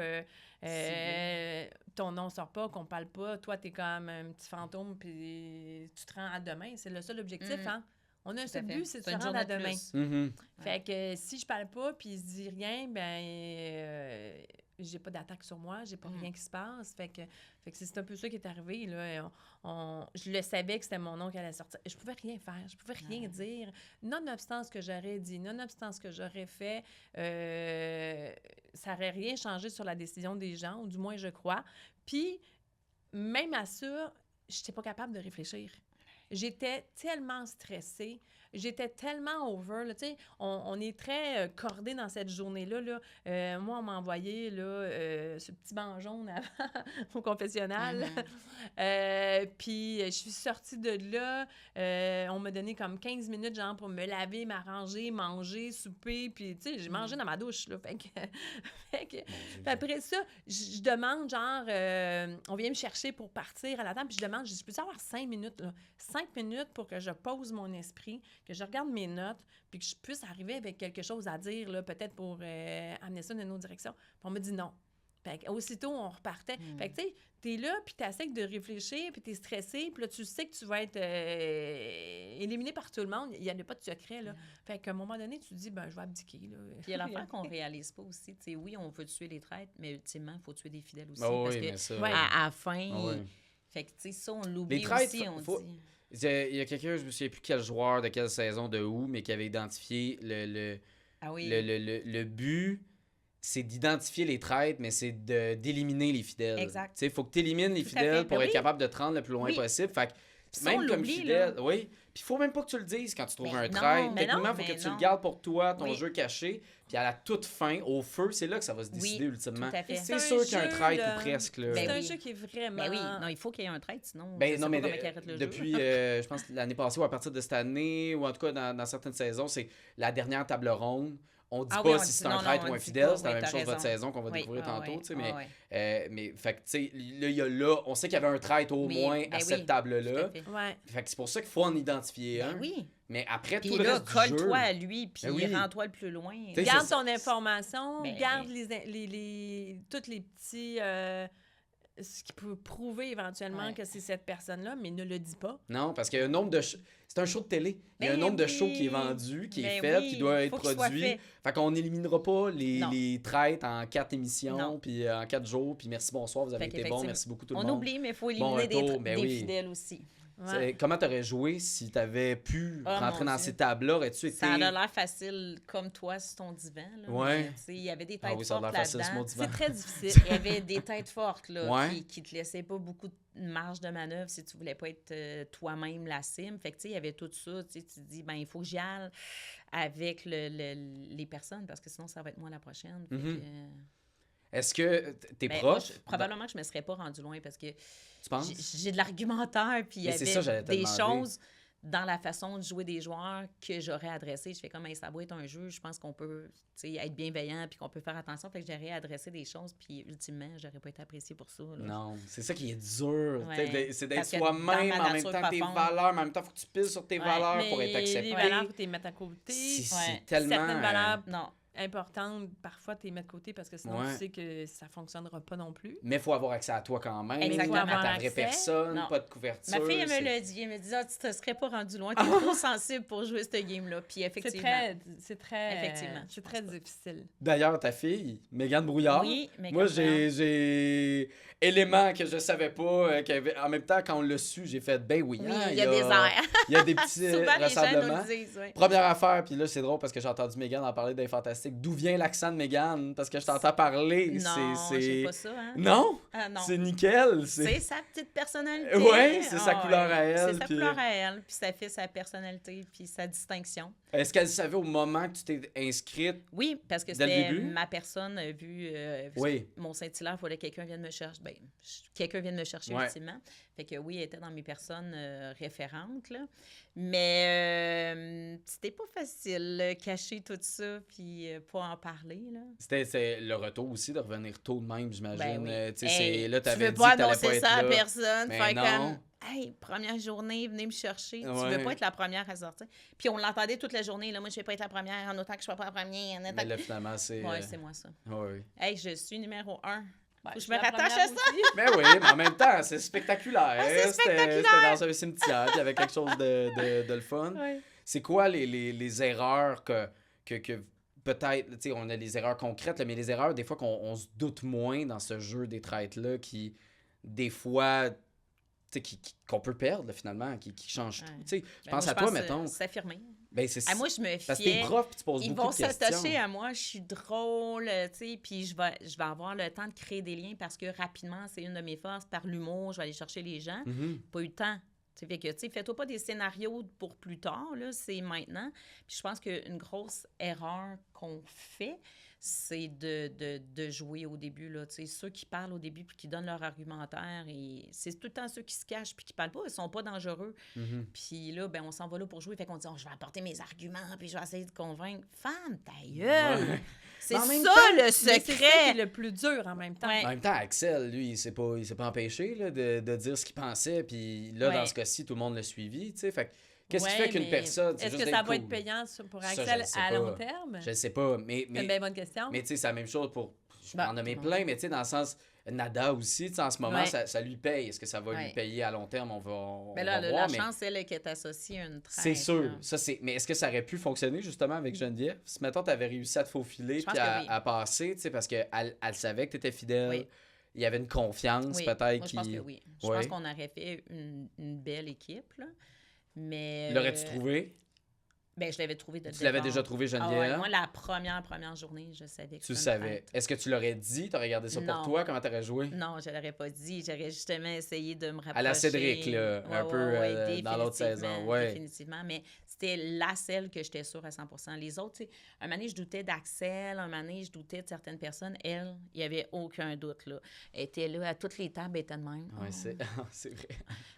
ton nom sort pas, qu'on parle pas, toi, tu es comme un petit fantôme, puis tu te rends à demain. C'est le seul objectif, Mhm. hein? On a un Tout à seul fait. but, c'est de se une rendre à journée de demain. plus. Mhm. Fait que si je parle pas, puis il se dit rien, ben j'ai pas d'attaque sur moi, j'ai pas Mm. rien qui se passe. Fait que c'est un peu ça qui est arrivé. Là. Je le savais que c'était mon nom qui allait sortir. Je pouvais rien faire, je pouvais rien Ouais. dire. Nonobstant ce que j'aurais dit, nonobstant ce que j'aurais fait, ça aurait rien changé sur la décision des gens, ou du moins je crois. Puis, même à ça, j'étais pas capable de réfléchir. J'étais tellement stressée, j'étais tellement over. Là, tu sais, on est très cordé dans cette journée-là. Là. Moi, on m'a envoyé là, ce petit banc jaune avant au confessionnal. Puis, je suis sortie de là. On m'a donné comme 15 minutes genre pour me laver, m'arranger, manger, souper. Puis, tu sais, j'ai mangé dans ma douche. Là, fait que, puis après ça, je demande, genre, on vient me chercher pour partir à la table, puis je demande, je peux avoir 5 minutes, là? 5 minutes pour que je pose mon esprit, que je regarde mes notes, puis que je puisse arriver avec quelque chose à dire, là, peut-être pour amener ça dans une autre direction. Puis on me dit non. Fait aussitôt, on repartait. Fait que, tu sais, t'es là, puis t'essaies de réfléchir, puis t'es stressé, puis là, tu sais que tu vas être éliminé par tout le monde. Il n'y en a pas de secret, là. Fait qu'à un moment donné, tu te dis, ben je vais abdiquer, là. Puis il y a l'affaire qu'on réalise pas aussi. Tu sais, oui, on veut tuer les traîtres, mais ultimement, il faut tuer des fidèles aussi. Ah oui, parce mais que ça... Ouais. à la fin, Ah oui. fait que, tu sais, ça, on l'oublie Les traîtres, aussi, on faut- dit. Il y a quelqu'un, je me souviens plus quel joueur, de quelle saison, de où, mais qui avait identifié Ah oui. le but, c'est d'identifier les traîtres, mais c'est d'éliminer les fidèles. Exact. Tu sais, il faut que tu élimines les Tout à fidèles fait. pour Ben être oui. capable de te rendre le plus loin Oui. possible. Fait que Puis ça, on même comme l'oublie, fidèle, là. oui. Puis il faut même pas que tu le dises quand tu trouves Mais un non, traître. mais Techniquement, non, il faut que mais tu le non. gardes pour toi, ton Oui. jeu caché. Puis à la toute fin, au feu, c'est là que ça va se décider Oui, ultimement. tout à fait. C'est un sûr qu'il y a un jeu, traître là. ou presque. Là. C'est Ben un oui. jeu qui est vraiment... Ben oui, non, il faut qu'il y ait un traître, sinon. Ben je sais non, pas mais comment il arrête le jeu. depuis, je pense, l'année passée ou à partir de cette année, ou en tout cas dans certaines saisons, c'est la dernière table ronde. On dit Ah pas oui, on si dit- c'est un non, traître non, ou on un dit fidèle. pas. C'est la Oui, même t'as chose votre raison. saison qu'on va Oui, découvrir ah tantôt. ouais, Tu sais, ah ouais. mais fait que, tu sais, là, il y a là, on sait qu'il y avait un traître au Oui, moins ben à cette oui, table-là. Tout à fait. Ouais. Fait que c'est pour ça qu'il faut en identifier Ben un. oui. Mais après, Puis tout le là, reste du jeu... colle-toi à lui, puis Ben oui. rends-toi le plus loin. T'sais, Garde c'est- ton information, Ben, garde tous les petits... ce qui peut prouver éventuellement Ouais. que c'est cette personne-là, mais ne le dis pas. Non, parce qu'il y a un nombre de... C'est un show de télé. Il y a un Ben nombre de oui. shows qui est vendu, qui est Ben fait, oui, qui doit être faut qu'il soit produit. fait. Fait qu'on n'éliminera pas Non. les traîtres en 4 émissions, Non. puis en 4 jours, puis merci, bonsoir, vous avez Fait été bon, qu'effectivement, merci beaucoup tout le on monde. oublie, mais il faut Bon éliminer retour, ben des oui. fidèles aussi. Comment t'aurais joué si t'avais pu rentrer mon dans Dieu. ces tables-là? Aurais-tu été... Ça a l'air facile comme toi sur ton divan. Là, Ouais. mais, tu sais, il y avait des têtes Ah oui, ça a fortes l'air facile sur mon là-dedans. divan. C'est très difficile. Il y avait des têtes fortes là, Ouais. qui te laissaient pas beaucoup de marge de manœuvre si tu voulais pas être toi-même la cime. Fait que, tu sais, il y avait tout ça. Tu te dis, ben il faut que j'y aille avec les personnes parce que sinon, ça va être moi la prochaine. Fait Mhm. que, Est-ce que t'es ben, proche? moi, probablement que je me serais pas rendue loin parce que Tu penses? j'ai de l'argumentaire, puis il y Mais c'est ça, j'allais avait te des demander. choses dans la façon de jouer des joueurs que j'aurais adressées. Je fais comme, hey, ça doit être un jeu, je pense qu'on peut être bienveillant, puis qu'on peut faire attention. Fait que j'aurais adressé des choses, puis ultimement, j'aurais pas été appréciée pour ça. Là. Non, c'est ça qui est dur. Ouais. C'est d'être Parce que soi-même, dans ma en même nature temps tes profonde. valeurs, mais en même temps, il faut que tu piles sur tes Ouais, valeurs pour être Mais accepté. les valeurs, faut les mettre à côté. C'est Ouais. tellement... Certaines valeurs Non. importantes, parfois, tu les mets de côté parce que sinon, Ouais. tu sais que ça fonctionnera pas non plus. Mais il faut avoir accès à toi quand même, Exactement. à ta vraie Accès. personne, Non. pas de couverture. Ma fille, elle c'est- me l'a dit. Elle me dit, tu te serais pas rendu loin. T'es trop sensible pour jouer ce game-là. Puis C'est effectivement. Effectivement, je c'est pense très pas. difficile. D'ailleurs, ta fille, Mégane Brouillard, Oui, mais moi, comme j'ai éléments que je savais pas. En même temps, quand on l'a su, j'ai fait, ben oui, Oui, hein, il y a des airs. Il y a des petits Souvent, les gens nous rassemblements. le disent. Ouais. Première affaire, puis là, c'est drôle parce que j'ai entendu Mégane en parler d'un fantastique. D'où vient l'accent de Mégane? Parce que je t'entends parler. Non, j'ai pas ça. Hein? Non? Ah, non. C'est nickel. C'est sa petite personnalité. Ouais, c'est sa Ah, couleur à elle, C'est sa puis- couleur à elle, puis ça fait sa personnalité, puis sa distinction. Est-ce qu'elle savait au moment que tu t'es inscrite? Oui, parce que Dès le c'était début? ma personne, vu Oui. mon Saint-Hilaire, il fallait que quelqu'un vienne me chercher. Ben, quelqu'un vienne me chercher Ouais. ultimement. Fait que oui, elle était dans mes personnes référentes, là. Mais c'était pas facile, cacher tout ça, puis pas en parler, là. C'est le retour aussi de revenir tôt de même, j'imagine. Ben oui. Tu sais, Hey, là, tu t'avais veux dit pas que t'allais annoncer pas être ça à là. personne, Mais faire non. comme hey, première journée, venez me chercher. Tu Ouais. veux pas être la première à sortir. Puis on l'entendait toute la journée, là, moi je vais pas être la première en autant que je sois pas la première. En autant Mais là, finalement, c'est... Ouais, c'est moi ça. Oui. Hey, je suis numéro 1. Ben, Faut que je suis me la rattache première à ça. aussi. Mais oui, mais en même temps, c'est spectaculaire. c'est spectaculaire. C'était dans un cimetière, puis il y avait quelque chose de le fun. Ouais. C'est quoi les erreurs que peut-être, tu sais, on a les erreurs concrètes, là, mais les erreurs, des fois, qu'on se doute moins dans ce jeu des traites-là, qui, des fois, tu sais, qu'on peut perdre, là, finalement, qui changent Ouais. tout. Tu sais, je Ben, pense moi, à toi, mettons. S'affirmer. Ben, c'est Ah, moi, je me parce que t'es fiais. prof, puis tu poses Ils beaucoup vont de questions. s'attacher à moi, je suis drôle, tu sais, puis je vais avoir le temps de créer des liens parce que rapidement, c'est une de mes forces. Par l'humour, je vais aller chercher les gens. Mhm. Pas eu le temps. Tu sais, fait que, tu sais, fais-toi pas des scénarios pour plus tard, là, c'est maintenant. Puis je pense qu'une grosse erreur qu'on fait, c'est de jouer au début, là, tu sais, ceux qui parlent au début puis qui donnent leur argumentaire, et c'est tout le temps ceux qui se cachent puis qui parlent pas, ils sont pas dangereux. Mhm. Puis là, ben on s'en va là pour jouer, fait qu'on dit, oh, je vais apporter mes arguments puis je vais essayer de convaincre. Femme, ta gueule! Ouais. C'est Mais en ça même le Mais c'est ça qui secret! est le plus dur en même temps. Ouais. En même temps, Axel, lui, il s'est pas empêché là, de dire ce qu'il pensait, puis là, Ouais. dans ce cas-ci, tout le monde l'a suivi, tu sais. Fait que qu'est-ce qui Ouais, fait qu'une mais personne... c'est Est-ce juste que ça d'être va être cool. payant pour Ça, je Axel le sais à pas. long terme? Je sais pas, C'est une bien bonne question. mais tu sais, c'est la même chose pour... Je Bah, peux en nommer non. plein, mais tu sais, dans le sens... Nada aussi, tu sais, en ce moment, Ouais. ça lui paye. Est-ce que ça va lui Ouais. payer à long terme? On Mais va là, voir, la mais chance, elle, qu'elle est associée à une traite. c'est sûr. là. Ça, mais est-ce que ça aurait pu fonctionner, justement, avec Geneviève? Si, mettons, tu avais réussi à te faufiler Je pense puis que oui. à passer, tu sais, parce qu'elle savait que tu étais fidèle. Oui. Il y avait une confiance, Oui, peut-être, moi, je pense que oui. Je Ouais. pense qu'on aurait fait une belle équipe, là. Mais... L'aurais-tu trouvé? Ben, je l'avais trouvé de Tu l'avais départ. déjà trouvé, Ah Geneviève? ouais, moi, la première journée, je savais que Tu c'était une savais. traite. Est-ce que tu l'aurais dit? T'aurais gardé ça pour Non. toi? Comment t'aurais joué? Non, je l'aurais pas dit. J'aurais justement essayé de me rapprocher. À la Cédric, là, un Ouais, peu, ouais, dans l'autre définitivement, saison, ouais. Définitivement, mais c'était la celle que j'étais sûre à 100%. Les autres, tu sais, un moment donné, je doutais d'Axel, un moment donné, je doutais de certaines personnes. Elle, il n'y avait aucun doute, là. Elle était là, à toutes les tables, elle était de même. Oui, Oh. c'est vrai.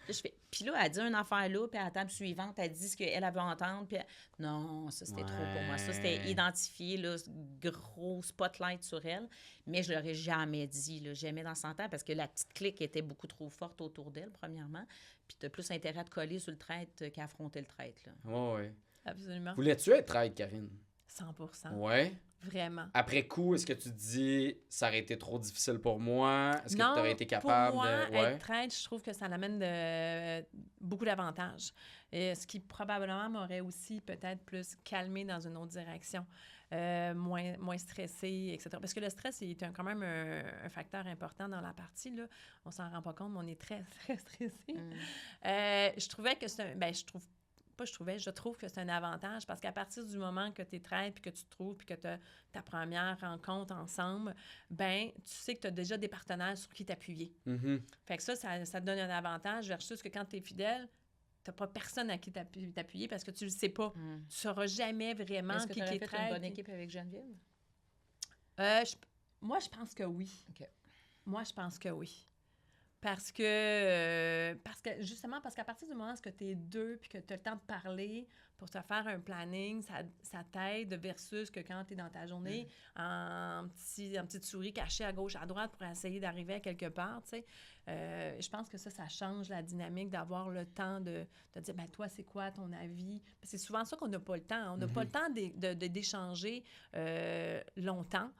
Là, je fais... Puis là, elle dit une affaire là, puis à la table suivante, elle dit ce qu'elle avait entendre, puis non, ça, c'était trop pour moi. Ça, c'était Ouais. identifié, là, ce gros spotlight sur elle, mais je l'aurais jamais dit, là, jamais dans 100 ans, parce que la petite clique était beaucoup trop forte autour d'elle, premièrement, puis t'as plus intérêt à te coller sur le traître qu'à affronter le traître, là. Oui, oui. Absolument. Voulais-tu être traître, Karine? 100%. Ouais. Vraiment. Après coup, est-ce que tu te dis, ça aurait été trop difficile pour moi? Est-ce que Non, tu aurais été capable pour moi, de. Ouais. être traître, je trouve que ça amène beaucoup d'avantages. Ce qui probablement m'aurait aussi peut-être plus calmé dans une autre direction. moins stressé, etc. Parce que le stress est quand même un facteur important dans la partie, là. On s'en rend pas compte, mais on est très, très stressé. Je trouvais que c'est je trouve que c'est un avantage parce qu'à partir du moment que tu es traite, puis que tu te trouves, puis que tu as ta première rencontre ensemble, ben tu sais que tu as déjà des partenaires sur qui t'appuyer. Fait que ça te donne un avantage versus que quand tu es fidèle, tu n'as pas personne à qui t'appuyer parce que tu ne le sais pas. Tu ne sauras jamais vraiment Est-ce que qui tu est fait traite. une bonne équipe avec Geneviève? Moi, je pense que oui. OK. Moi, je pense que oui. Parce que justement, parce qu'à partir du moment où tu es deux puis que tu as le temps de parler pour te faire un planning, ça t'aide versus que quand tu es dans ta journée en petite souris cachée à gauche, à droite pour essayer d'arriver à quelque part, tu sais. Je pense que ça change la dynamique d'avoir le temps de dire, ben toi, c'est quoi ton avis? C'est souvent ça qu'on n'a pas le temps. On n'a pas le temps d'échanger longtemps.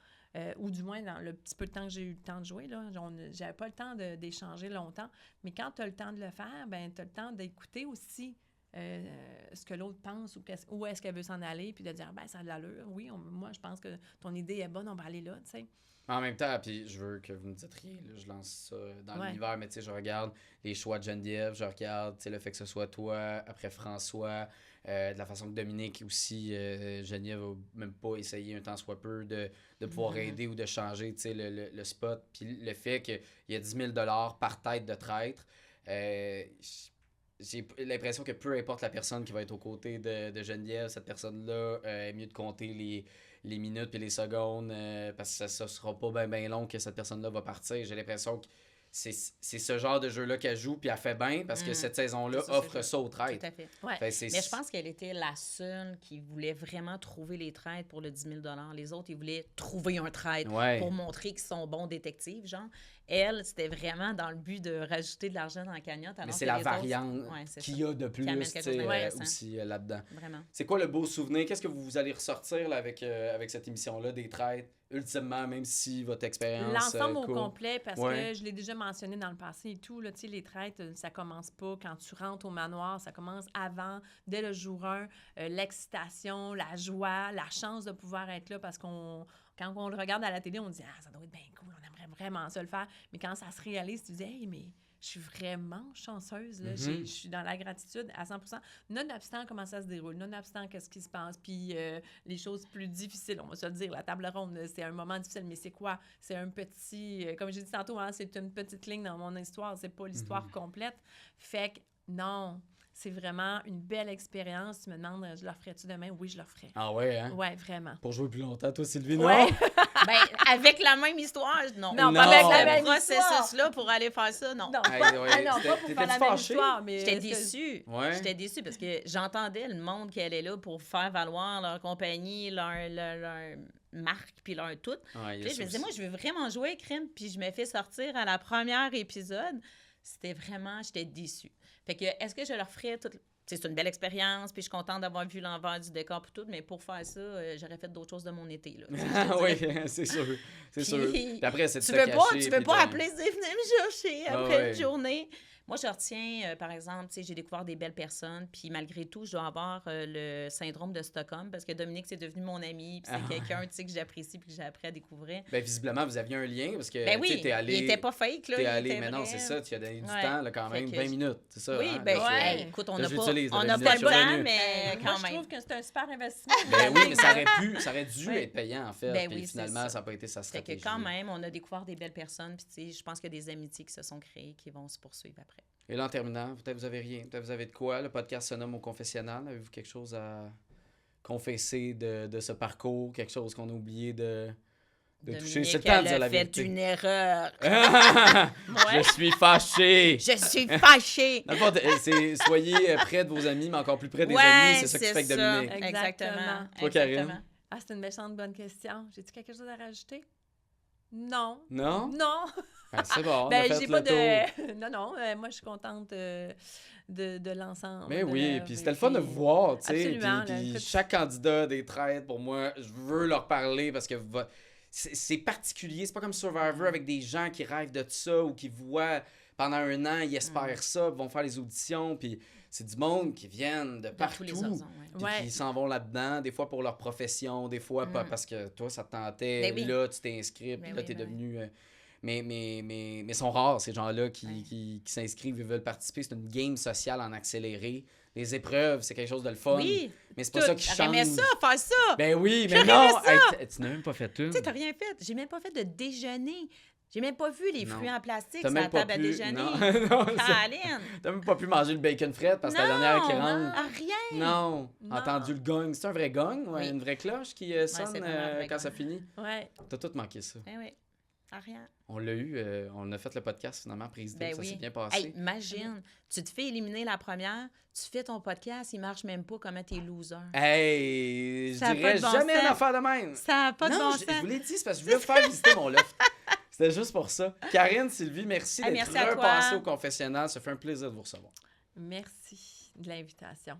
Ou du moins, dans le petit peu de temps que j'ai eu le temps de jouer, là, j'avais pas le temps d'échanger longtemps. Mais quand tu as le temps de le faire, ben tu as le temps d'écouter aussi ce que l'autre pense ou où est-ce qu'elle veut s'en aller, puis de dire, ben ça a de l'allure. Oui, moi, je pense que ton idée est bonne, on va aller là, tu sais. En même temps, puis je veux que vous me dites rien, là, je lance ça dans l'univers, mais tu sais, je regarde les choix de Geneviève, je regarde, tu sais, le fait que ce soit toi, après François, de la façon que Dominique aussi, Geneviève a même pas essayé un tant soit peu de pouvoir aider ou de changer, tu sais, le spot, puis le fait qu'il y a 10 000 $ par tête de traître, j'ai l'impression que peu importe la personne qui va être aux côtés de Geneviève, cette personne-là est mieux de compter les minutes et les secondes parce que ça sera pas bien long que cette personne-là va partir. J'ai l'impression que c'est ce genre de jeu-là qu'elle joue, puis elle fait bien parce que cette saison-là offre ça aux traites. Tout à fait. Ouais. Mais je pense qu'elle était la seule qui voulait vraiment trouver les traites pour le 10 000 $. Les autres, ils voulaient trouver un trade pour montrer qu'ils sont bons détectives, genre. Elle, c'était vraiment dans le but de rajouter de l'argent dans la cagnotte. Mais c'est la variante qu'il y a de plus aussi là-dedans. Vraiment. C'est quoi le beau souvenir? Qu'est-ce que vous allez ressortir là, avec cette émission-là, des traites, ultimement, même si votre expérience... L'ensemble au complet, parce que je l'ai déjà mentionné dans le passé et tout, là, tu sais, les traites, ça commence pas quand tu rentres au manoir, ça commence avant, dès le jour 1, l'excitation, la joie, la chance de pouvoir être là, parce quand on le regarde à la télé, on dit « Ah, ça doit être bien cool, on aimerait vraiment ça le faire. » Mais quand ça se réalise, tu dis « Hey, mais je suis vraiment chanceuse, là. Je suis dans la gratitude à 100%. » Nonobstant comment ça se déroule, nonobstant qu'est-ce qui se passe, puis les choses plus difficiles, on va se le dire, la table ronde, c'est un moment difficile, mais c'est quoi? C'est un petit... comme j'ai dit tantôt, hein, c'est une petite ligne dans mon histoire, c'est pas l'histoire complète. Fait que non... C'est vraiment une belle expérience. Tu me demandes, je le referais-tu demain? Oui, je le referais. Ah ouais, hein? Ouais, vraiment. Pour jouer plus longtemps, toi, Sylvie, non? Ouais. Ben, avec la même histoire, non. Non, pas avec la même processus-là pour aller faire ça, non. Non, Hey, pas ouais. pour faire la même histoire, mais... J'étais déçue. Ouais. J'étais déçue parce que j'entendais le monde qui allait là pour faire valoir leur compagnie, leur marque, puis leur tout. Ouais, puis je me disais, moi, je veux vraiment jouer à crime, puis je me fais sortir à la première épisode. C'était vraiment... J'étais déçue. Fait que, est-ce que je leur ferais toute... C'est une belle expérience, puis je suis contente d'avoir vu l'envers du décor pour tout, mais pour faire ça, j'aurais fait d'autres choses de mon été. Là, oui, c'est sûr. C'est sûr. Puis après, c'est de tu se veux cacher. Tu veux pas appeler et venir me chercher après une journée. Moi, je retiens, par exemple, j'ai découvert des belles personnes, puis malgré tout, je dois avoir le syndrome de Stockholm, parce que Dominique, c'est devenu mon ami, puis c'est quelqu'un que j'apprécie, puis que j'ai appris à découvrir. Bien, visiblement, vous aviez un lien, parce que t'es allé... il était pas fake, là. T'es allé, mais non, c'est ça, tu as donné du temps, là, quand même, 20 minutes, c'est ça. Oui, hein? Écoute, on n'a pas le temps, mais quand moi, même. je trouve que c'est un super investissement. Ben oui, mais ça aurait dû être payant, en fait, puis finalement, ça n'a pas été sa stratégie. Fait que quand même, on a découvert des belles personnes, puis je pense qu'il y a des amitiés qui se sont créées, qui vont se poursuivre après. Et là, en terminant, peut-être vous avez rien. Peut-être vous avez de quoi. Le podcast se nomme Au confessionnal. Avez-vous quelque chose à confesser de ce parcours? Quelque chose qu'on a oublié de toucher? C'est le temps de dire la vérité. Fait une erreur. Je suis fâché. Je suis fâché. Dans le fond, soyez près de vos amis, mais encore plus près des amis. C'est ça qui fait que Dominique. Exactement. Toi, Karine? Ah, c'est une méchante bonne question. J'ai-tu quelque chose à rajouter? Non. Non? Non. Ben, c'est bon, ben, on a fait j'ai le pas tour. Non, moi, je suis contente de l'ensemble. Mais oui, puis c'était le fun de vous voir, tu sais. Absolument. Puis chaque candidat des traites, pour moi, je veux leur parler parce que c'est particulier. C'est pas comme Survivor avec des gens qui rêvent de ça ou qui voient pendant un an, ils espèrent ça, vont faire les auditions, puis c'est du monde qui viennent de Tous partout. les horizons, Puis Ouais. qui s'en vont là-dedans, des fois pour leur profession, des fois pas parce que toi, ça te tentait. Ben oui. Là, tu t'es inscrit, puis Ben là, oui, t'es ben devenu... mais sont rares, ces gens-là qui, Ouais. qui s'inscrivent et veulent participer. C'est une game sociale en accéléré. Les épreuves, c'est quelque chose de le fun. Oui. Mais c'est pas ça qui change. J'aurais aimé ça, faire ça. Ben oui, mais J'aurais non! aimé ça. Hey, tu n'as même pas fait une. Tu sais, t'as rien fait. J'ai même pas fait de déjeuner. J'ai même pas vu les Non. fruits en plastique T'as sur la même pas table à pu... déjeuner. Non, non, Caroline. t'as même pas pu manger le bacon fret parce que c'est la dernière qui rentre. Ah, rien. Non, Non. entendu le gong. C'est un vrai gong, Oui. une vraie cloche qui sonne c'est vraiment un vrai quand gong. ça finit. Ouais. T'as tout manqué ça. Ben oui. Ah, rien. On l'a eu, on a fait le podcast finalement, président, Ben ça oui. s'est bien passé. Hey, imagine, tu te fais éliminer la première, tu fais ton podcast, il marche même pas, comment t'es loser. Hey, je Ça a dirais pas de bon jamais une sens. affaire de même. Ça n'a pas de non, bon je sens. vous l'ai dit, c'est parce que je voulais vous faire visiter mon loft. C'était juste pour ça. Karine, Sylvie, merci Hey, d'être merci à toi. repassée au confessionnal. Ça fait un plaisir de vous recevoir. Merci de l'invitation.